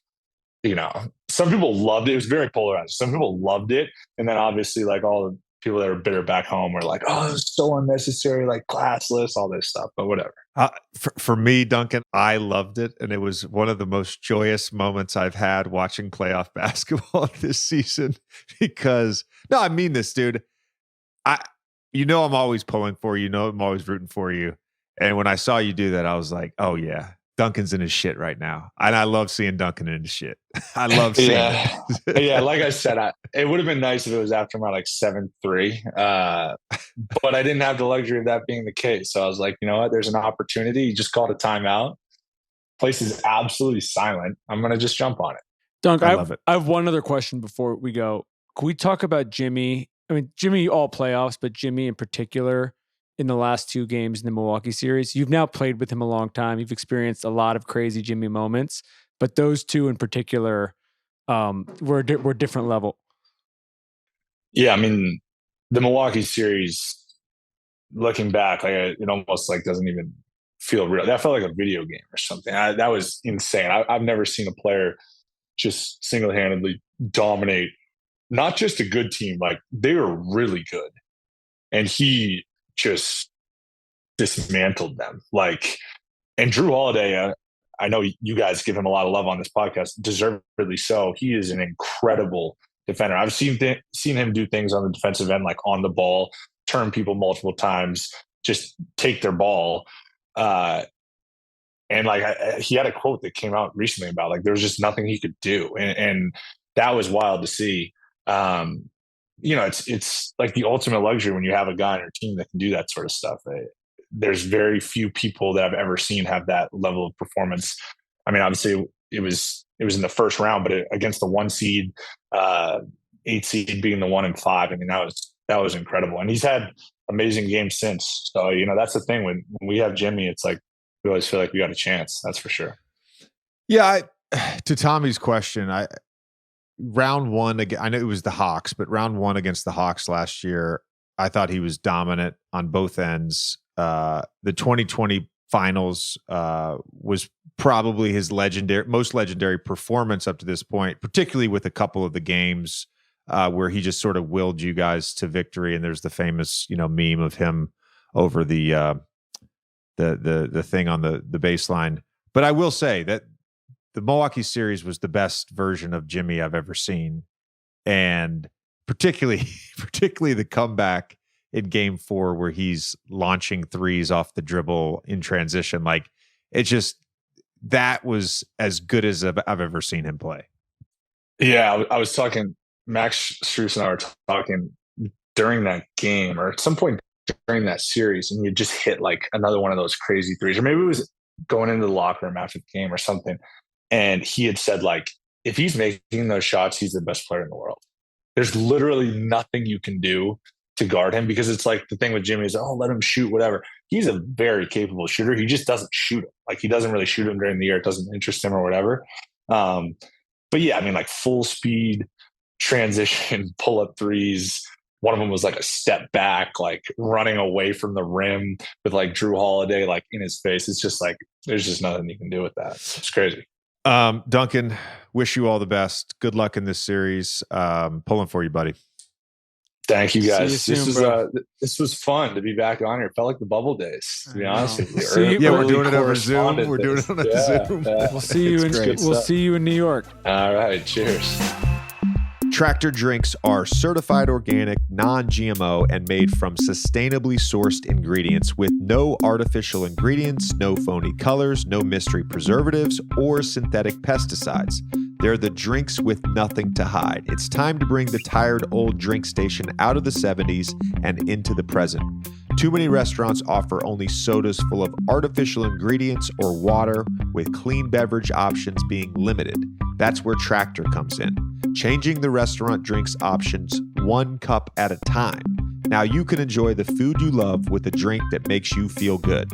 some people loved it. It was very polarized. Some people loved it. And then obviously like all the people that were bitter back home were like, oh, it was so unnecessary, like classless, all this stuff, but whatever. For me, Duncan, I loved it. And it was one of the most joyous moments I've had watching playoff basketball this season, because I mean this, dude. I'm always pulling for you. I'm always rooting for you. And when I saw you do that, I was like, oh yeah, Duncan's in his shit right now. And I love seeing Duncan in his shit. I love seeing it. Yeah, like I said, it would have been nice if it was after my like 7-3. But I didn't have the luxury of that being the case. So I was like, you know what? There's an opportunity. You just called a timeout. Place is absolutely silent. I'm going to just jump on it. Dunk, I have one other question before we go. Can we talk about Jimmy? I mean, Jimmy all playoffs, but Jimmy in particular in the last 2 games in the Milwaukee series. You've now played with him a long time. You've experienced a lot of crazy Jimmy moments, but those 2 in particular were different level. Yeah, I mean, the Milwaukee series, looking back, like it almost like doesn't even feel real. That felt like a video game or something. That was insane. I've never seen a player just single-handedly dominate not just a good team, like they were really good, and he just dismantled them. Like, and Drew Holiday, I know you guys give him a lot of love on this podcast, deservedly so. He is an incredible defender. I've seen him do things on the defensive end, like on the ball, turn people multiple times, just take their ball. And like he had a quote that came out recently about like there was just nothing he could do, and that was wild to see. It's like the ultimate luxury when you have a guy on your team that can do that sort of stuff. There's very few people that I've ever seen have that level of performance. I mean, obviously it was in the first round, but against the 1 seed, 8 seed being the 1 and 5. I mean, that was incredible. And he's had amazing games since. So, that's the thing when we have Jimmy, it's like, we always feel like we got a chance. That's for sure. Yeah. To Tommy's question, round 1, I know it was the Hawks, but round 1 against the Hawks last year, I thought he was dominant on both ends. The 2020 finals was probably his most legendary performance up to this point, particularly with a couple of the games where he just sort of willed you guys to victory. And there's the famous, meme of him over the thing on the baseline. But I will say that the Milwaukee series was the best version of Jimmy I've ever seen. and particularly the comeback in Game 4 where he's launching threes off the dribble in transition. Like, that was as good as I've ever seen him play. Yeah, I was talking. Max Strus and I were talking during that game, or at some point during that series, and you just hit like another one of those crazy threes, or maybe it was going into the locker room after the game or something. And he had said, like, if he's making those shots, he's the best player in the world. There's literally nothing you can do to guard him, because it's like the thing with Jimmy is, oh, let him shoot, whatever. He's a very capable shooter. He just doesn't shoot him. Like, he doesn't really shoot him during the year. It doesn't interest him or whatever. But yeah, I mean, like full speed transition, pull up threes. One of them was like a step back, like running away from the rim with like Drew Holiday like in his face. It's just like, there's just nothing you can do with that. It's crazy. Duncan, wish you all the best. Good luck in this series. Pulling for you, buddy. Thank you, guys. See you soon, This was fun to be back on here. It felt like the bubble days, to be honest with you. Yeah, we're doing it over Zoom. We're doing it on Zoom. Yeah. We'll see you in New York. All right, cheers. Tractor drinks are certified organic, non-GMO, and made from sustainably sourced ingredients with no artificial ingredients, no phony colors, no mystery preservatives, or synthetic pesticides. They're the drinks with nothing to hide. It's time to bring the tired old drink station out of the 70s and into the present. Too many restaurants offer only sodas full of artificial ingredients or water, with clean beverage options being limited. That's where Tractor comes in, changing the restaurant drinks options one cup at a time. Now you can enjoy the food you love with a drink that makes you feel good.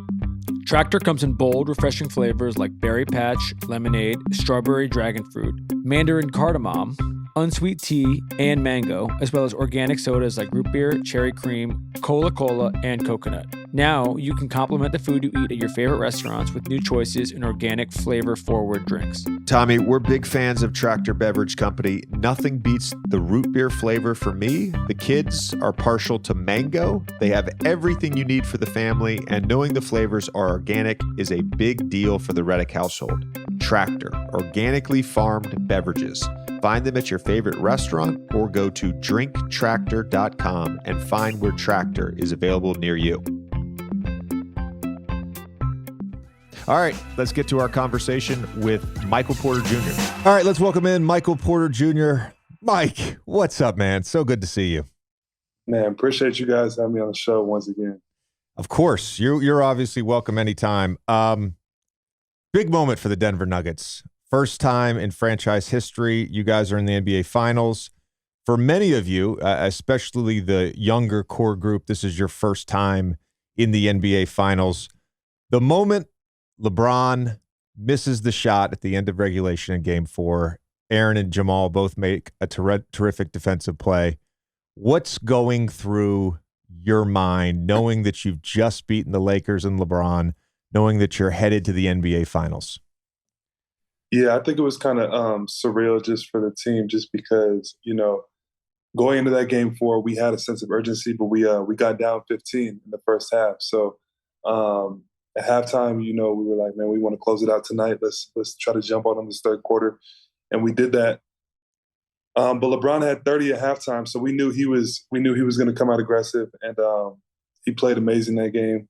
Tractor comes in bold, refreshing flavors like berry patch, lemonade, strawberry dragon fruit, mandarin cardamom, unsweet tea, and mango, as well as organic sodas like root beer, cherry cream, cola, and coconut. Now you can complement the food you eat at your favorite restaurants with new choices in organic, flavor-forward drinks. Tommy, we're big fans of Tractor Beverage Company. Nothing beats the root beer flavor for me. The kids are partial to mango. They have everything you need for the family, and knowing the flavors are organic is a big deal for the Redick household. Tractor, organically farmed beverages. Find them at your favorite restaurant or go to drinktractor.com and find where Tractor is available near you. All right, let's get to our conversation with Michael Porter Jr. All right, let's welcome in Michael Porter Jr. Mike, what's up, man? So good to see you. Man, appreciate you guys having me on the show once again. Of course, you're obviously welcome anytime. Big moment for the Denver Nuggets. First time in franchise history, you guys are in the NBA Finals. For many of you, especially the younger core group, this is your first time in the NBA Finals. The moment LeBron misses the shot at the end of regulation in Game 4, Aaron and Jamal both make a terrific defensive play. What's going through your mind knowing that you've just beaten the Lakers and LeBron, knowing that you're headed to the NBA Finals? Yeah, I think it was kind of surreal just for the team, just because, going into that Game 4, we had a sense of urgency, but we got down 15 in the first half. So at halftime, we were like, man, we want to close it out tonight. Let's try to jump on them this third quarter. And we did that. But LeBron had 30 at halftime, so we knew he was going to come out aggressive, and he played amazing that game.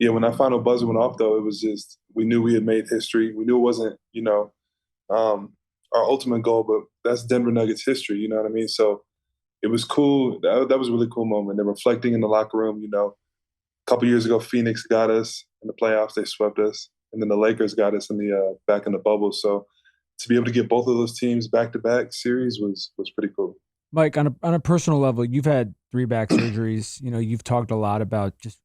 Yeah, when that final buzzer went off, though, it was just, we knew we had made history. We knew it wasn't, our ultimate goal, but that's Denver Nuggets history, you know what I mean? So it was cool. That was a really cool moment. They're reflecting in the locker room, A couple years ago, Phoenix got us in the playoffs. They swept us. And then the Lakers got us in the back in the bubble. So to be able to get both of those teams back-to-back series was pretty cool. Mike, on a personal level, you've had 3 back surgeries. You've talked a lot about just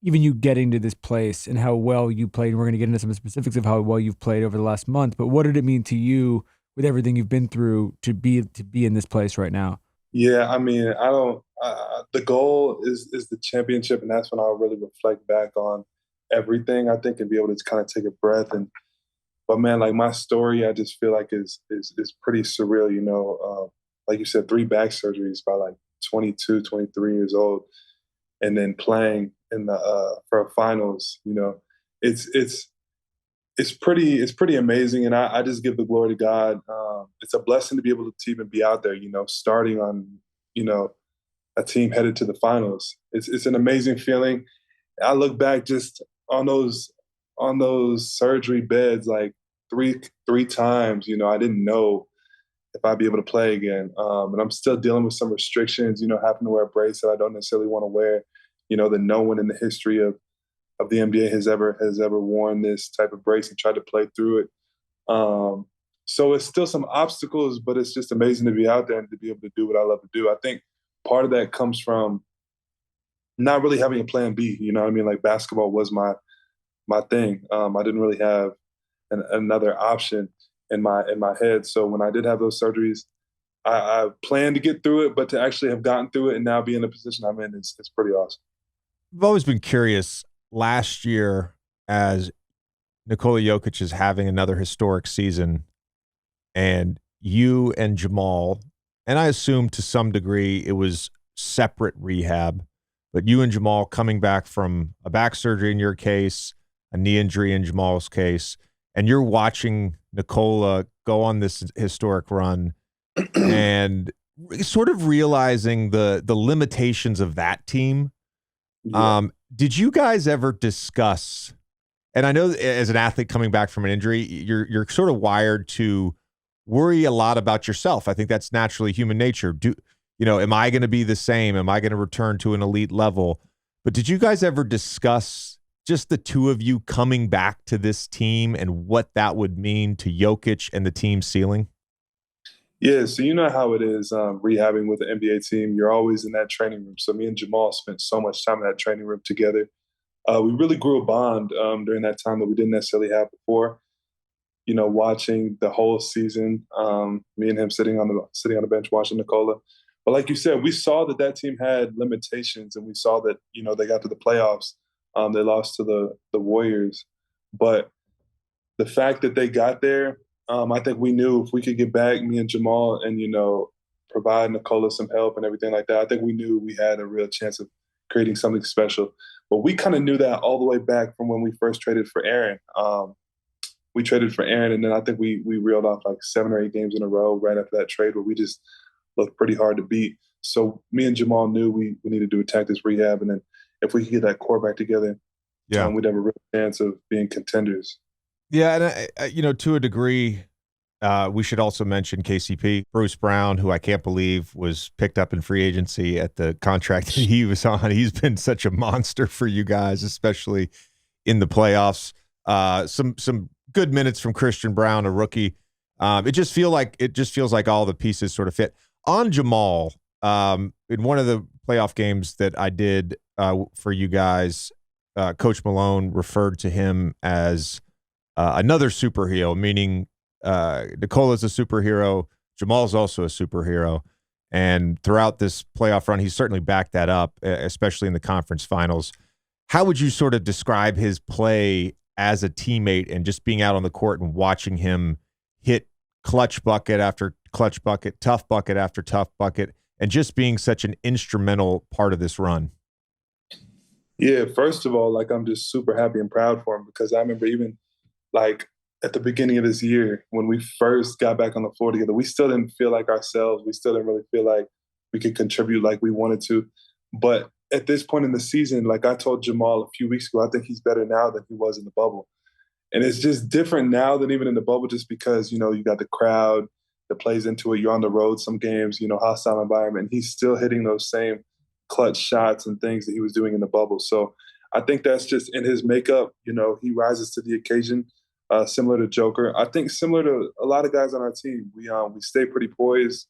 even you getting to this place and how well you played. And we're going to get into some specifics of how well you've played over the last month. But what did it mean to you with everything you've been through to be in this place right now? Yeah, I mean, the goal is the championship, and that's when I'll really reflect back on everything, I think, and be able to kind of take a breath. But man, like my story, I just feel like is pretty surreal, like you said, 3 back surgeries by like 22, 23 years old, and then playing in the for finals, it's it's pretty amazing, and I just give the glory to God. It's a blessing to be able to even be out there, starting on, a team headed to the finals. It's an amazing feeling. I look back just on those surgery beds like three times. I didn't know if I'd be able to play again, and I'm still dealing with some restrictions. Having to wear a brace that I don't necessarily want to wear. That no one in the history of the NBA has ever worn this type of brace and tried to play through it. So it's still some obstacles, but it's just amazing to be out there and to be able to do what I love to do. I think part of that comes from not really having a plan B. You know what I mean? Like basketball was my thing. I didn't really have another option in my head. So when I did have those surgeries, I planned to get through it, but to actually have gotten through it and now be in the position I'm in, it's pretty awesome. I've always been curious. Last year, as Nikola Jokic is having another historic season, and you and Jamal, and I assume to some degree it was separate rehab, but you and Jamal coming back from a back surgery in your case, a knee injury in Jamal's case, and you're watching Nikola go on this historic run and sort of realizing the limitations of that team. Yeah. Did you guys ever discuss, and I know as an athlete coming back from an injury, you're sort of wired to worry a lot about yourself. I think that's naturally human nature. Am I going to be the same? Am I going to return to an elite level? But did you guys ever discuss just the two of you coming back to this team and what that would mean to Jokic and the team's ceiling? Yeah, so you know how it is rehabbing with the NBA team. You're always in that training room. So me and Jamal spent so much time in that training room together. We really grew a bond during that time that we didn't necessarily have before. Watching the whole season, me and him sitting on the bench watching Nikola. But like you said, we saw that team had limitations, and we saw that they got to the playoffs. They lost to the Warriors, but the fact that they got there. I think we knew if we could get back, me and Jamal, and provide Nikola some help and everything like that. I think we knew we had a real chance of creating something special. But we kind of knew that all the way back from when we first traded for Aaron. We traded for Aaron, and then I think we reeled off like 7 or 8 games in a row right after that trade where we just looked pretty hard to beat. So me and Jamal knew we needed to attack this rehab, and then if we could get that core back together, we'd have a real chance of being contenders. Yeah, and to a degree, we should also mention KCP, Bruce Brown, who I can't believe was picked up in free agency at the contract that he was on. He's been such a monster for you guys, especially in the playoffs. Some good minutes from Christian Brown, a rookie. It just feels like all the pieces sort of fit. On Jamal, in one of the playoff games that I did for you guys, Coach Malone referred to him as another superhero, meaning Nikola's a superhero, Jamal's also a superhero. And throughout this playoff run, he's certainly backed that up, especially in the conference finals. How would you sort of describe his play as a teammate and just being out on the court and watching him hit clutch bucket after clutch bucket, tough bucket after tough bucket, and just being such an instrumental part of this run? Yeah, first of all, I'm just super happy and proud for him because I remember even at the beginning of this year when we first got back on the floor together, we still didn't feel like ourselves. We still didn't really feel like we could contribute like we wanted to. But at this point in the season, like I told Jamal a few weeks ago, I think he's better now than he was in the bubble. And it's just different now than even in the bubble just because, you got the crowd that plays into it. You're on the road some games, hostile environment. And he's still hitting those same clutch shots and things that he was doing in the bubble. So I think that's just in his makeup. He rises to the occasion, similar to Joker. I think similar to a lot of guys on our team. We stay pretty poised.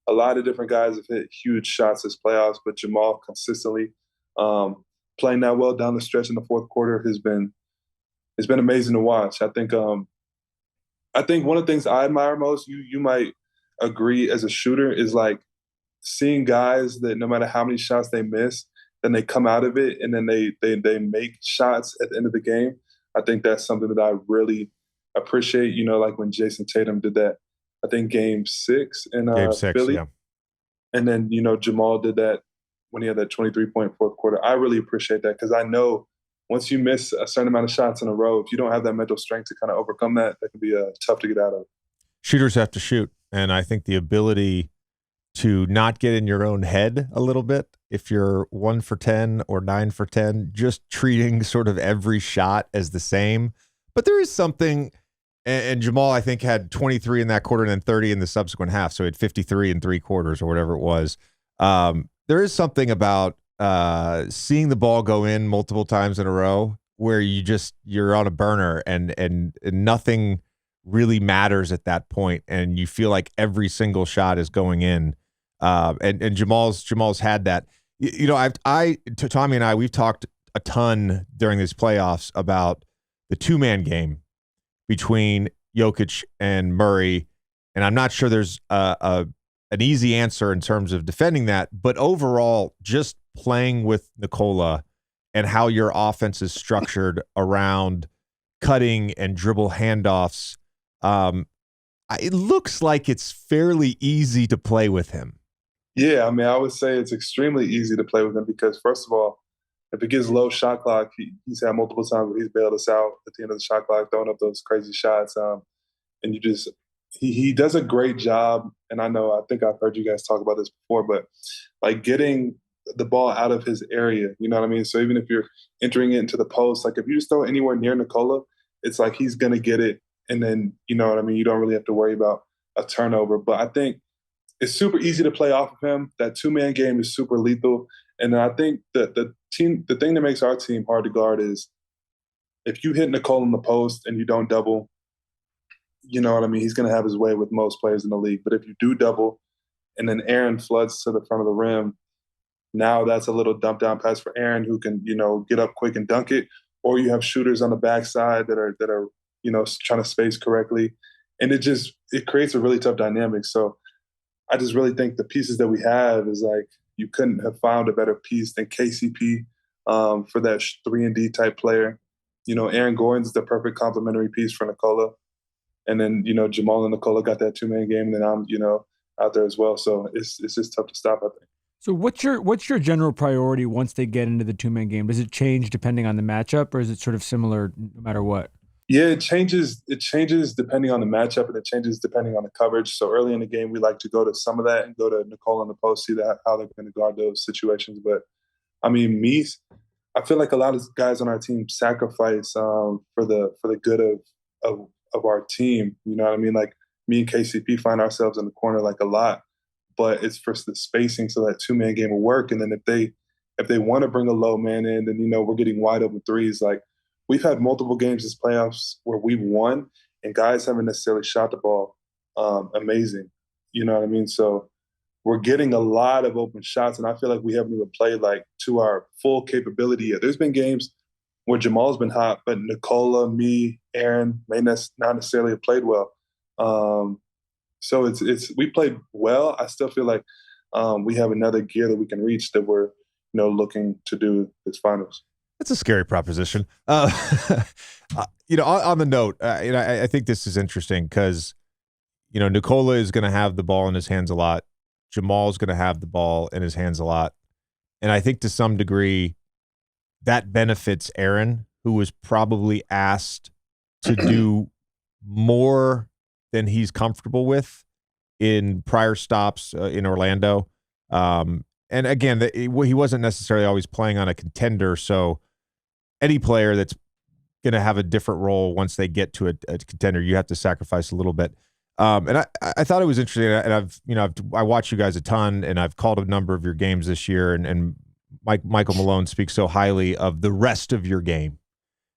A lot of different guys have hit huge shots this playoffs, but Jamal consistently playing that well down the stretch in the fourth quarter has been amazing to watch. I think one of the things I admire most, you might agree as a shooter, is seeing guys that no matter how many shots they miss, then they come out of it and then they make shots at the end of the game. I think that's something that I really appreciate. Like when Jason Tatum did that, I think game 6 in Game 6, Philly. yeah. And then, Jamal did that when he had that 23-point fourth quarter. I really appreciate that because I know once you miss a certain amount of shots in a row, if you don't have that mental strength to kind of overcome that, that can be tough to get out of. Shooters have to shoot, and I think the ability to not get in your own head a little bit, if you're 1 for 10 or 9 for 10, just treating sort of every shot as the same. But there is something, and Jamal, I think, had 23 in that quarter and then 30 in the subsequent half. So he had 53 in 3 quarters or whatever it was. There is something about seeing the ball go in multiple times in a row where you're on a burner and nothing really matters at that point, and you feel like every single shot is going in. And Jamal's had that. Tommy and I, we've talked a ton during these playoffs about the 2-man game between Jokic and Murray, and I'm not sure there's an easy answer in terms of defending that, but overall, just playing with Nikola and how your offense is structured around cutting and dribble handoffs, it looks like it's fairly easy to play with him. Yeah, I mean, I would say it's extremely easy to play with him because, first of all, if it gets low shot clock, he's had multiple times where he's bailed us out at the end of the shot clock, throwing up those crazy shots. And he does a great job. And I think I've heard you guys talk about this before, but like getting the ball out of his area, you know what I mean? So even if you're entering it into the post, like if you just throw it anywhere near Nikola, it's like he's going to get it. And then, you know what I mean? You don't really have to worry about a turnover. But I think it's super easy to play off of him. That 2-man game is super lethal. And I think that the thing that makes our team hard to guard is if you hit Nikola in the post and you don't double, you know what I mean? He's going to have his way with most players in the league. But if you do double and then Aaron floods to the front of the rim, now that's a little dump down pass for Aaron who can, get up quick and dunk it. Or you have shooters on the backside that are trying to space correctly. And it creates a really tough dynamic. So I just really think the pieces that we have is like you couldn't have found a better piece than KCP for that 3-and-D type player. Aaron Gordon's the perfect complementary piece for Nikola. And then, Jamal and Nikola got that 2-man game, and then I'm, out there as well. So it's just tough to stop, I think. So what's your general priority once they get into the 2-man game? Does it change depending on the matchup, or is it sort of similar no matter what? Yeah, it changes. It changes depending on the matchup, and it changes depending on the coverage. So early in the game, we like to go to some of that and go to Nikola in the post, see how they're going to guard those situations. But I mean, I feel like a lot of guys on our team sacrifice for the good of our team. You know what I mean? Like me and KCP find ourselves in the corner like a lot, but it's for the spacing so that 2-man game will work. And then if they want to bring a low man in, then we're getting wide open threes. Like we've had multiple games this playoffs where we've won and guys haven't necessarily shot the ball amazing. You know what I mean? So we're getting a lot of open shots, and I feel like we haven't even played like to our full capability yet. There's been games where Jamal's been hot, but Nikola, me, Aaron may not necessarily have played well. So we played well. I still feel like we have another gear that we can reach that we're looking to do this finals. It's a scary proposition. On the note, I think this is interesting because, Nikola is going to have the ball in his hands a lot. Jamal's going to have the ball in his hands a lot. And I think to some degree that benefits Aaron, who was probably asked to do more than he's comfortable with in prior stops in Orlando. And again, he wasn't necessarily always playing on a contender, so any player that's going to have a different role once they get to a contender, you have to sacrifice a little bit. And I thought it was interesting, and I watch you guys a ton, and I've called a number of your games this year, and Michael Malone speaks so highly of the rest of your game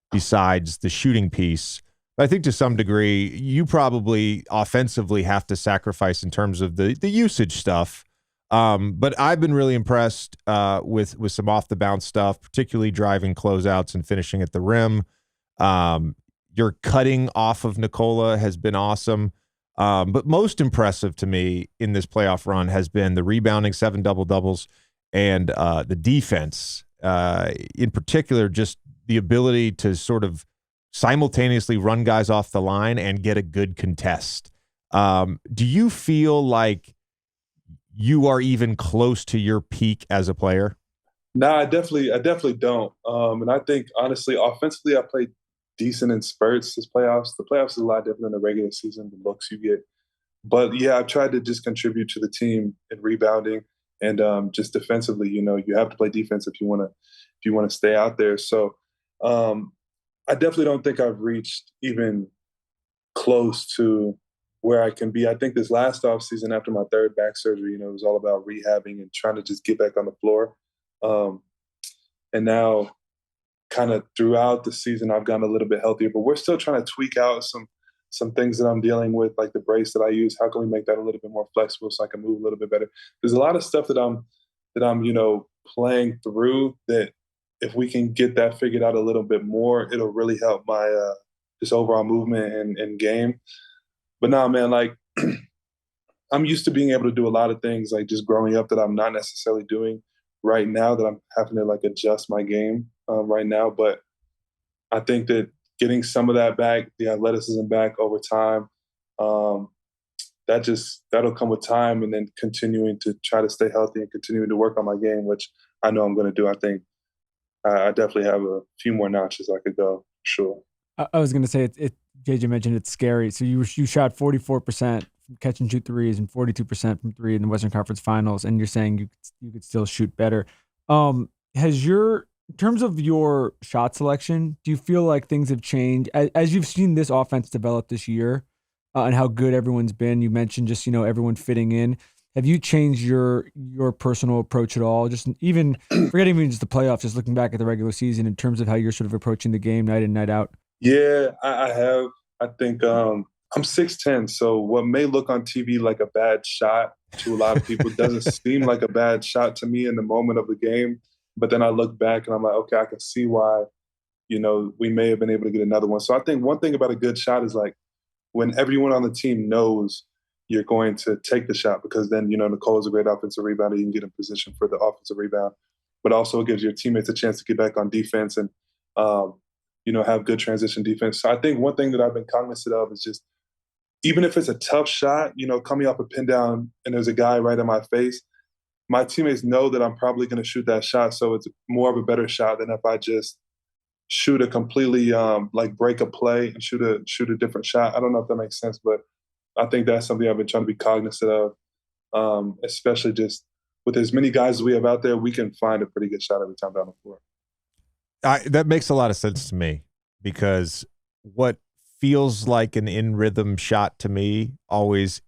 besides the shooting piece. But I think to some degree, you probably offensively have to sacrifice in terms of the usage stuff. But I've been really impressed with some off the bounce stuff, particularly driving closeouts and finishing at the rim. Your cutting off of Nikola has been awesome. But most impressive to me in this playoff run has been the rebounding, 7 double-doubles, and the defense. In particular, just the ability to sort of simultaneously run guys off the line and get a good contest. Do you feel like you are even close to your peak as a player? No, I definitely don't. And I think honestly, offensively, I played decent in spurts this playoffs. The playoffs is a lot different than the regular season, the looks you get. But yeah, I've tried to just contribute to the team in rebounding and just defensively. You know, you have to play defense if you want to stay out there. So um, I definitely don't think I've reached even close to where I can be. I think this last offseason after my third back surgery, you know, it was all about rehabbing and trying to just get back on the floor. Um, and now kind of throughout the season I've gotten a little bit healthier, but we're still trying to tweak out some things that I'm dealing with, like the brace that I use. How can we make that a little bit more flexible so I can move a little bit better? There's a lot of stuff that I'm, you know, playing through that if we can get that figured out a little bit more, it'll really help my just overall movement and game. But now, man, like I'm used to being able to do a lot of things like just growing up that I'm not necessarily doing right now that I'm having to like adjust my game right now. But I think that getting some of that back, the athleticism back over time, um, that'll come with time, and then continuing to try to stay healthy and continuing to work on my game, which I know I'm going to do. I think I definitely have a few more notches I could go. Sure. I was going to say JJ mentioned it's scary. So you shot 44% from catch and shoot threes and 42% from three in the Western Conference Finals, and you're saying you could still shoot better. In terms of your shot selection, do you feel like things have changed as you've seen this offense develop this year, and how good everyone's been? You mentioned just, you know, everyone fitting in. Have you changed your personal approach at all? Just even forgetting even just the playoffs, just looking back at the regular season in terms of how you're sort of approaching the game night in, night out? Yeah, I have. I think I'm 6'10", so what may look on TV like a bad shot to a lot of people doesn't seem like a bad shot to me in the moment of the game. But then I look back and I'm like, okay, I can see why, you know, we may have been able to get another one. So I think one thing about a good shot is like when everyone on the team knows you're going to take the shot, because then, you know, Nikola's a great offensive rebounder. You can get in position for the offensive rebound, but also it gives your teammates a chance to get back on defense and, you know, have good transition defense. So I think one thing that I've been cognizant of is just, even if it's a tough shot, you know, coming off a pin down and there's a guy right in my face, my teammates know that I'm probably going to shoot that shot. So it's more of a better shot than if I just shoot a completely like break a play and shoot a different shot. I don't know if that makes sense, but I think that's something I've been trying to be cognizant of, especially just with as many guys as we have out there, we can find a pretty good shot every time down the floor. That makes a lot of sense to me, because what feels like an in rhythm shot to me always,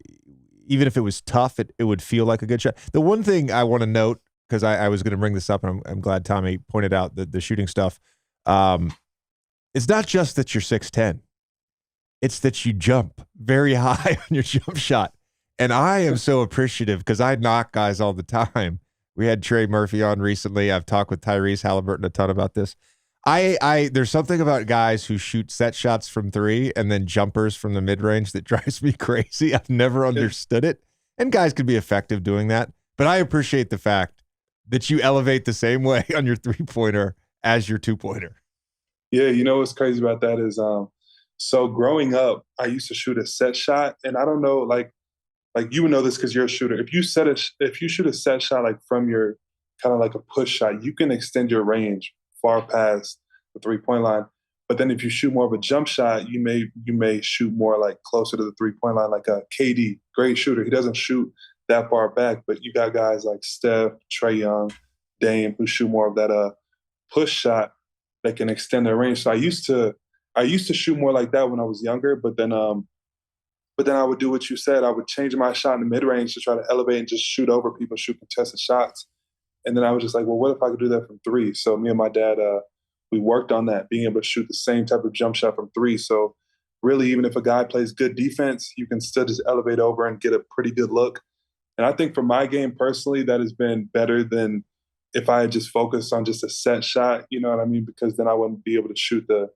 even if it was tough, it would feel like a good shot. The one thing I want to note, because I was going to bring this up, and I'm glad Tommy pointed out the shooting stuff. It's not just that you're 6'10", it's that you jump very high on your jump shot. And I am so appreciative, because I knock guys all the time. We had Trey Murphy on recently. I've talked with Tyrese Halliburton a ton about this. There's something about guys who shoot set shots from three and then jumpers from the mid-range that drives me crazy. I've never understood it. And guys could be effective doing that. But I appreciate the fact that you elevate the same way on your three-pointer as your two-pointer. Yeah, you know what's crazy about that is, so growing up, I used to shoot a set shot, and I don't know, like you would know this because you're a shooter. If you shoot a set shot like from your kind of like a push shot, you can extend your range far past the 3-point line. But then if you shoot more of a jump shot, you may shoot more like closer to the 3-point line, like a KD, great shooter. He doesn't shoot that far back, but you got guys like Steph, Trae Young, Dame, who shoot more of that push shot that can extend their range. So I used to shoot more like that when I was younger, but then I would do what you said. I would change my shot in the mid-range to try to elevate and just shoot over people, shoot contested shots. And then I was just like, well, what if I could do that from three? So me and my dad, we worked on that, being able to shoot the same type of jump shot from three. So really, even if a guy plays good defense, you can still just elevate over and get a pretty good look. And I think for my game personally, that has been better than if I had just focused on just a set shot, you know what I mean? Because then I wouldn't be able to shoot the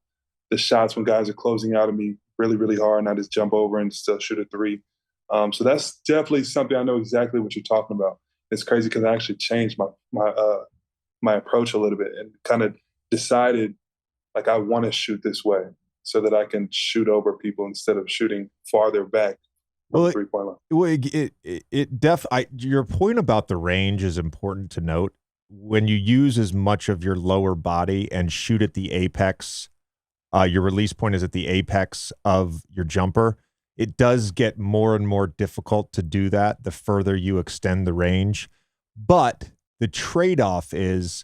shots when guys are closing out of me really, really hard, and I just jump over and still shoot a three. So that's definitely something I know exactly what you're talking about. It's crazy because I actually changed my approach a little bit and kind of decided like I want to shoot this way so that I can shoot over people instead of shooting farther back from the 3-point line. Your point about the range is important to note, when you use as much of your lower body and shoot at the apex, your release point is at the apex of your jumper. It does get more and more difficult to do that the further you extend the range. But the trade-off is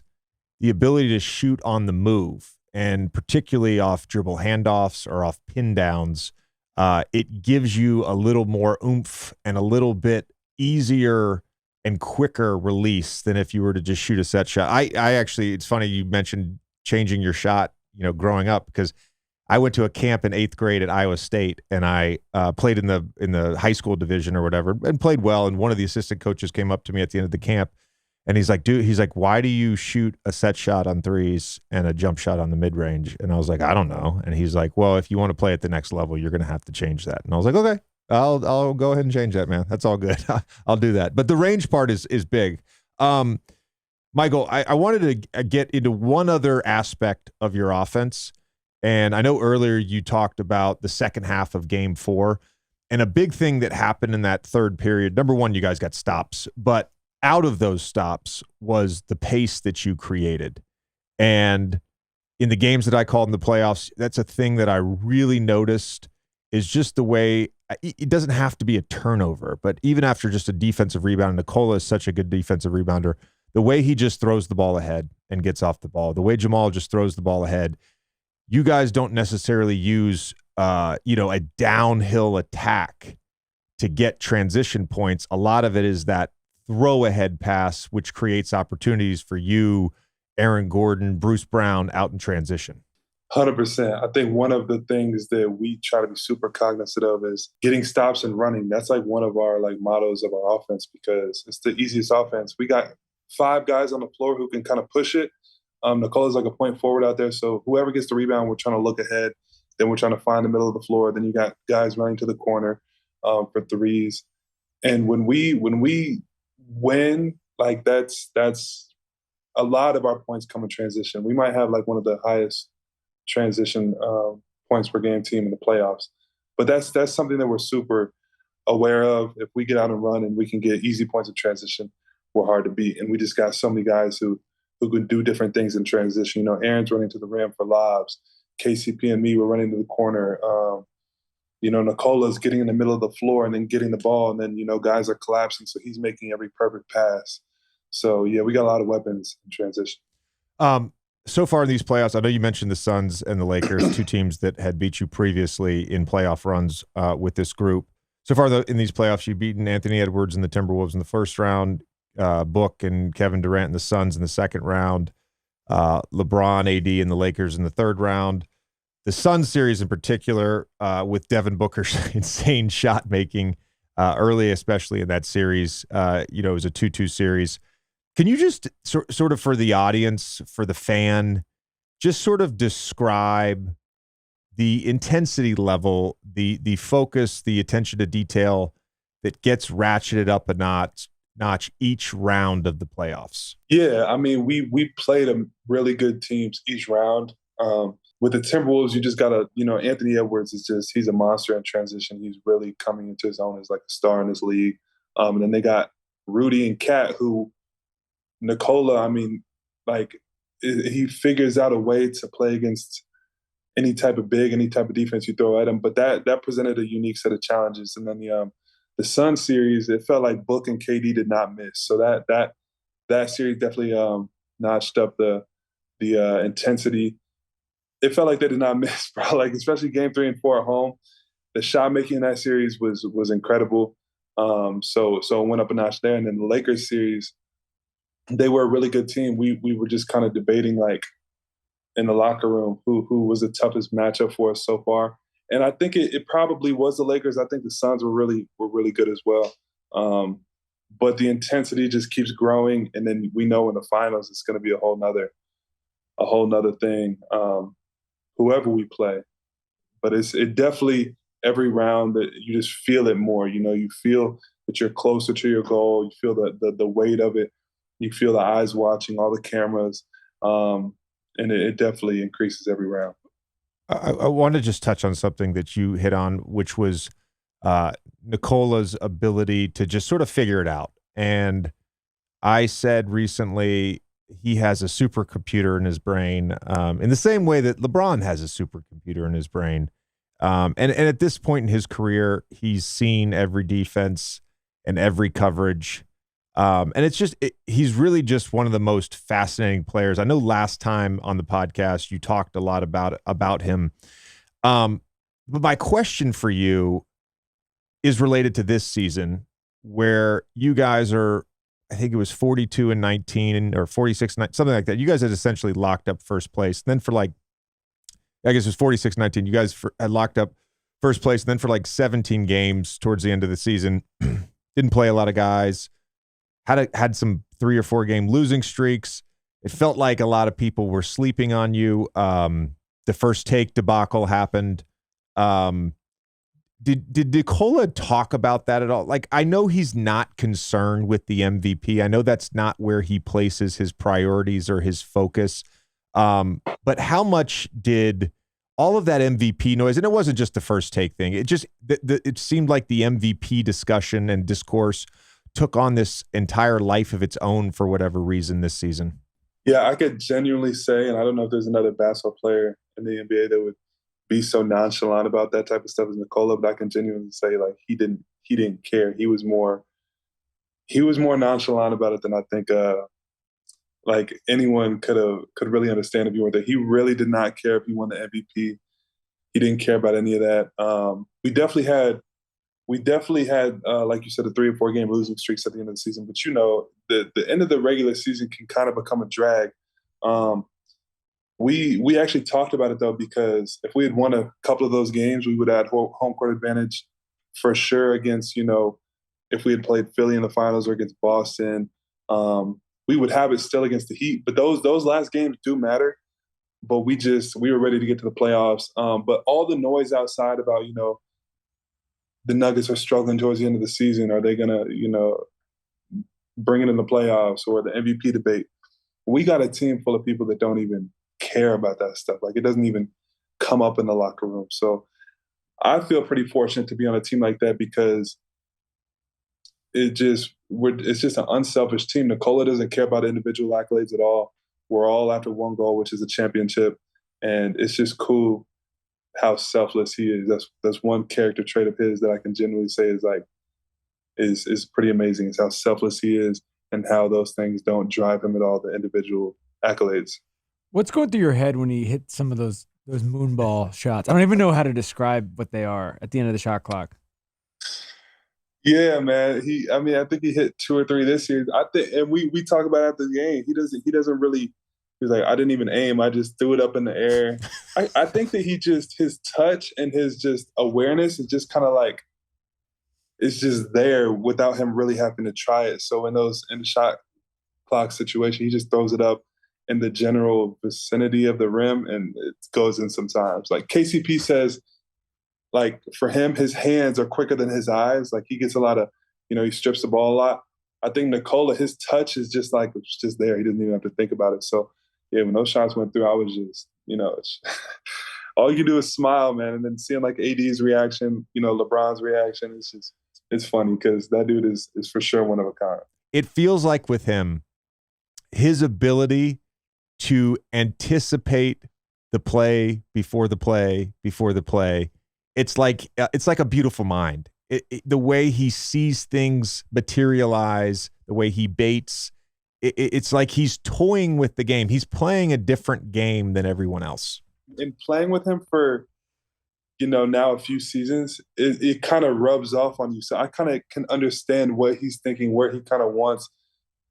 the ability to shoot on the move, and particularly off dribble handoffs or off pin downs. It gives you a little more oomph and a little bit easier and quicker release than if you were to just shoot a set shot. I actually, it's funny you mentioned changing your shot, growing up, because I went to a camp in 8th grade at Iowa State, and I played in the high school division or whatever, and played well. And one of the assistant coaches came up to me at the end of the camp, and he's like, why do you shoot a set shot on threes and a jump shot on the mid range? And I was like, I don't know. And he's like, well, if you want to play at the next level, you're going to have to change that. And I was like, okay, I'll go ahead and change that, man. That's all good. I'll do that. But the range part is big. Michael, I wanted to get into one other aspect of your offense. And I know earlier you talked about the second half of Game 4, and a big thing that happened in that third period. Number one, you guys got stops, but out of those stops was the pace that you created. And in the games that I called in the playoffs, that's a thing that I really noticed, is just the way it doesn't have to be a turnover, but even after just a defensive rebound, Nikola is such a good defensive rebounder. The way he just throws the ball ahead and gets off the ball, the way Jamal just throws the ball ahead. You guys don't necessarily use, a downhill attack to get transition points. A lot of it is that throw ahead pass, which creates opportunities for you, Aaron Gordon, Bruce Brown out in transition. 100%. I think one of the things that we try to be super cognizant of is getting stops and running. That's like one of our mottos of our offense, because it's the easiest offense. We got 5 guys on the floor who can kind of push it. Nikola's like a point forward out there. So whoever gets the rebound, we're trying to look ahead. Then we're trying to find the middle of the floor. Then you got guys running to the corner for threes. And when we win, that's a lot of our points come in transition. We might have one of the highest transition points per game team in the playoffs. But that's something that we're super aware of. If we get out and run and we can get easy points of transition, we're hard to beat. And we just got so many guys who can do different things in transition. Aaron's running to the rim for lobs. KCP and me were running to the corner. Nikola's getting in the middle of the floor and then getting the ball. And then, guys are collapsing. So he's making every perfect pass. So, yeah, we got a lot of weapons in transition. So far in these playoffs, I know you mentioned the Suns and the Lakers, 2 teams that had beat you previously in playoff runs with this group. So far in these playoffs, you've beaten Anthony Edwards and the Timberwolves in the first round, Book and Kevin Durant and the Suns in the second round, LeBron, AD, and the Lakers in the third round. The Suns series in particular, with Devin Booker's insane shot making early, especially in that series, it was a 2-2 series. Can you just sort of, for the audience, for the fan, just sort of describe the intensity level, the focus, the attention to detail that gets ratcheted up a notch each round of the playoffs? Yeah, I mean, we played really good teams each round. With the Timberwolves, you just got to, Anthony Edwards he's a monster in transition. He's really coming into his own as a star in this league. And then they got Rudy and Cat, who Nikola, he figures out a way to play against any type of big, any type of defense you throw at him. But that presented a unique set of challenges. And then the Sun series, it felt like Book and KD did not miss. So that series definitely notched up the intensity. It felt like they did not miss, bro. Especially game 3 and 4 at home. The shot making in that series was incredible. So it went up a notch there. And then the Lakers series, they were a really good team. We were just kind of debating in the locker room who was the toughest matchup for us so far. And I think it probably was the Lakers. I think the Suns were really good as well. But the intensity just keeps growing, and then we know in the finals it's going to be a whole nother thing. Whoever we play, but it definitely every round that you just feel it more. You feel that you're closer to your goal. You feel the weight of it. You feel the eyes watching, all the cameras, and it definitely increases every round. I want to just touch on something that you hit on, which was Nikola's ability to just sort of figure it out. And I said recently, he has a supercomputer in his brain, in the same way that LeBron has a supercomputer in his brain. And at this point in his career, he's seen every defense and every coverage. And it's just, he's really just one of the most fascinating players. I know last time on the podcast, you talked a lot about him. But my question for you is related to this season, where you guys are, I think it was 42-19 or 46-9, something like that. You guys had essentially locked up first place. And then for like, I guess it was 46-19. You guys had locked up first place. And then for like 17 games towards the end of the season, didn't play a lot of guys, had some 3 or 4 game losing streaks. It felt like a lot of people were sleeping on you. The first take debacle happened. Did Nikola talk about that at all? Like, I know he's not concerned with the MVP. I know that's not where he places his priorities or his focus. But how much did all of that MVP noise, and it wasn't just the first take thing, it just, it seemed like the MVP discussion and discourse took on this entire life of its own for whatever reason this season? Yeah, I could genuinely say, and I don't know if there's another basketball player in the NBA that would be so nonchalant about that type of stuff as Nikola, but I can genuinely say, like, he didn't care. He was more nonchalant about it than I think like anyone could really understand if you weren't there. He really did not care if he won the MVP. He didn't care about any of that. We definitely had like you said, a 3 or 4 game losing streaks at the end of the season. But the end of the regular season can kind of become a drag. We actually talked about it though, because if we had won a couple of those games, we would have had home court advantage for sure against, if we had played Philly in the finals or against Boston. We would have it still against the Heat. But those last games do matter. But we were ready to get to the playoffs. But all the noise outside about, the Nuggets are struggling towards the end of the season. Are they going to, bring it in the playoffs, or the MVP debate? We got a team full of people that don't even care about that stuff. Like, it doesn't even come up in the locker room. So I feel pretty fortunate to be on a team like that, because it's just an unselfish team. Nikola doesn't care about individual accolades at all. We're all after one goal, which is a championship. And it's just cool how selfless he is. That's one character trait of his that I can genuinely say is pretty amazing. It's how selfless he is and how those things don't drive him at all, the individual accolades. What's going through your head when he hit some of those moonball shots? I don't even know how to describe what they are at the end of the shot clock. Yeah, man. I think he hit 2 or 3 this year. I think, and we talk about it after the game. He doesn't really. He's like, I didn't even aim. I just threw it up in the air. I think that his touch and his just awareness is just kind of like, it's just there without him really having to try it. So in the shot clock situation, he just throws it up in the general vicinity of the rim, and it goes in sometimes. Like KCP says, like, for him, his hands are quicker than his eyes. Like, he gets a lot of, he strips the ball a lot. I think Nikola, his touch is just like, it's just there. He doesn't even have to think about it. So yeah, when those shots went through, I was just, all you can do is smile, man. And then seeing like AD's reaction, LeBron's reaction, it's funny, because that dude is for sure one of a kind. It feels like with him, his ability to anticipate the play before the play before the play, it's like a beautiful mind. The way he sees things materialize, the way he baits, it's like he's toying with the game. He's playing a different game than everyone else. And playing with him for, now a few seasons, it kind of rubs off on you. So I kind of can understand what he's thinking, where he kind of wants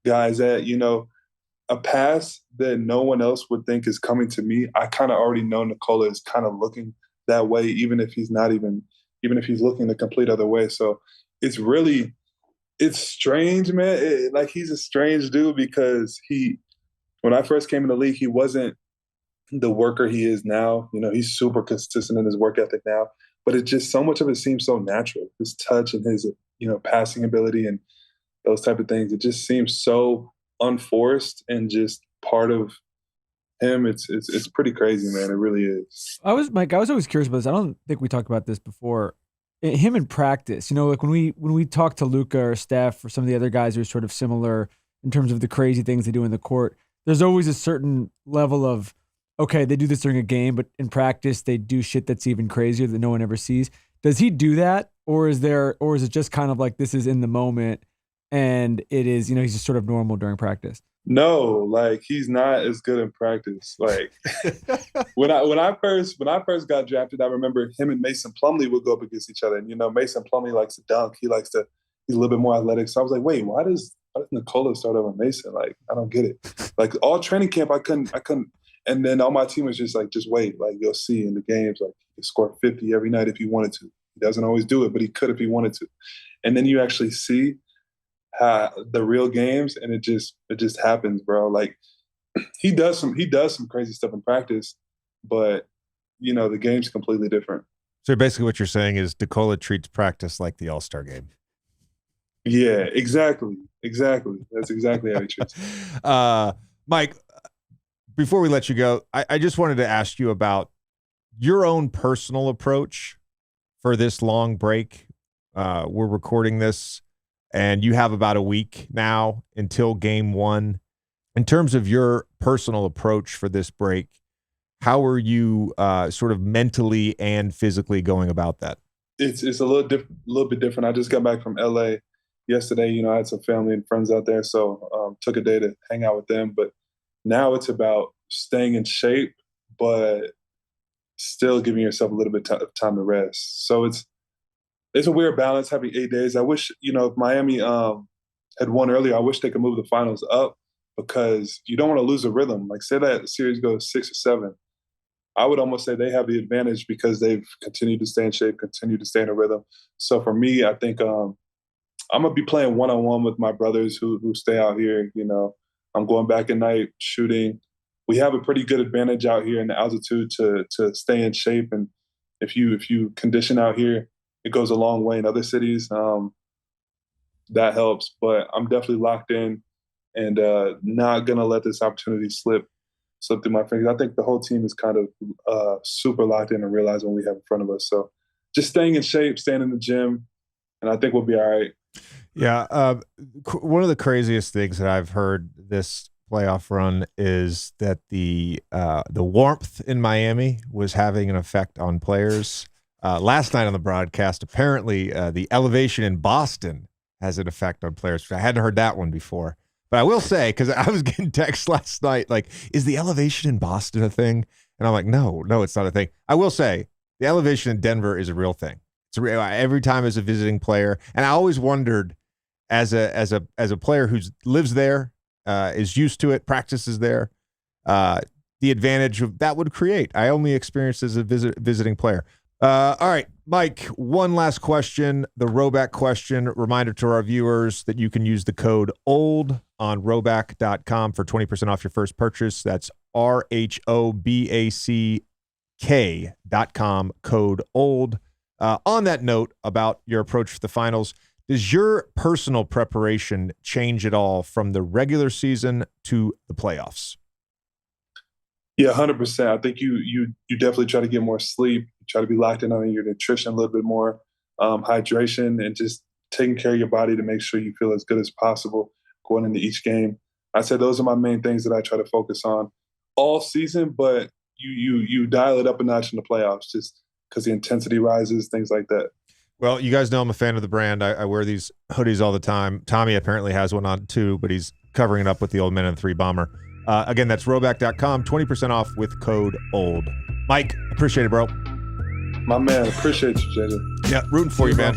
guys at. A pass that no one else would think is coming to me, I kind of already know Nikola is kind of looking that way, even if he's looking the complete other way. So it's strange, man. He's a strange dude, because when I first came in the league, he wasn't the worker he is now. He's super consistent in his work ethic now, but it just, so much of it seems so natural. His touch and his, passing ability and those type of things. It just seems so unforced and just part of him. It's pretty crazy, man. It really is. Mike, I was always curious about this. I don't think we talked about this before. Him in practice, like when we talk to Luka or Steph or some of the other guys who are sort of similar in terms of the crazy things they do in the court, there's always a certain level of, okay, they do this during a game, but in practice they do shit that's even crazier that no one ever sees. Does he do that, or is it just kind of like this is in the moment and it is, he's just sort of normal during practice? No, like he's not as good in practice. Like when I first got drafted, I remember him and Mason Plumlee would go up against each other. And Mason Plumlee likes to dunk. He's a little bit more athletic. So I was like, wait, why does Nikola start over Mason? Like, I don't get it. Like all training camp, I couldn't. And then all my team was just like, just wait. Like you'll see in the games, like he scored 50 every night if he wanted to. He doesn't always do it, but he could if he wanted to. And then you actually see the real games, and it just happens, bro. Like he does some crazy stuff in practice, but the game's completely different. So basically what you're saying is Nikola treats practice like the All-Star game. Yeah, exactly. That's exactly how he treats it. Mike, before we let you go, I just wanted to ask you about your own personal approach for this long break. We're recording this, and you have about a week now until game 1. In terms of your personal approach for this break, how are you sort of mentally and physically going about that? It's a little bit different. I just got back from LA yesterday. I had some family and friends out there, so took a day to hang out with them. But now it's about staying in shape, but still giving yourself a little bit of time to rest. So it's a weird balance having 8 days. I wish, if Miami had won earlier, I wish they could move the finals up, because you don't want to lose a rhythm. Like say that the series goes 6 or 7. I would almost say they have the advantage because they've continued to stay in shape, continued to stay in a rhythm. So for me, I think I'm going to be playing one-on-one with my brothers who stay out here. I'm going back at night shooting. We have a pretty good advantage out here in the altitude to stay in shape. And if you condition out here, it goes a long way in other cities. That helps. But I'm definitely locked in and not going to let this opportunity slip through my fingers. I think the whole team is kind of super locked in and realize what we have in front of us. So just staying in shape, staying in the gym, and I think we'll be all right. Yeah. One of the craziest things that I've heard this playoff run is that the warmth in Miami was having an effect on players. Last night on the broadcast, apparently the elevation in Boston has an effect on players. I hadn't heard that one before. But I will say, because I was getting texts last night, like, is the elevation in Boston a thing? And I'm like, no, it's not a thing. I will say the elevation in Denver is a real thing. It's real. Every time as a visiting player, and I always wondered, as a player who lives there, is used to it, practices there, the advantage of that would create. I only experienced as a visiting player. All right, Mike, one last question, the Roback question. Reminder to our viewers that you can use the code OLD on roback.com for 20% off your first purchase. That's RHOBACK.com, code OLD. On that note about your approach to the finals, does your personal preparation change at all from the regular season to the playoffs? Yeah, 100%. I think you definitely try to get more sleep. You try to be locked in on your nutrition a little bit more, hydration, and just taking care of your body to make sure you feel as good as possible going into each game. I said those are my main things that I try to focus on all season, but you dial it up a notch in the playoffs just because the intensity rises, things like that. Well, you guys know I'm a fan of the brand. I wear these hoodies all the time. Tommy apparently has one on too, but he's covering it up with the Old Men in 3 bomber. Again, that's roback.com, 20% off with code OLD. Mike, appreciate it, bro. My man, appreciate you, JJ. Yeah, rooting for you, man.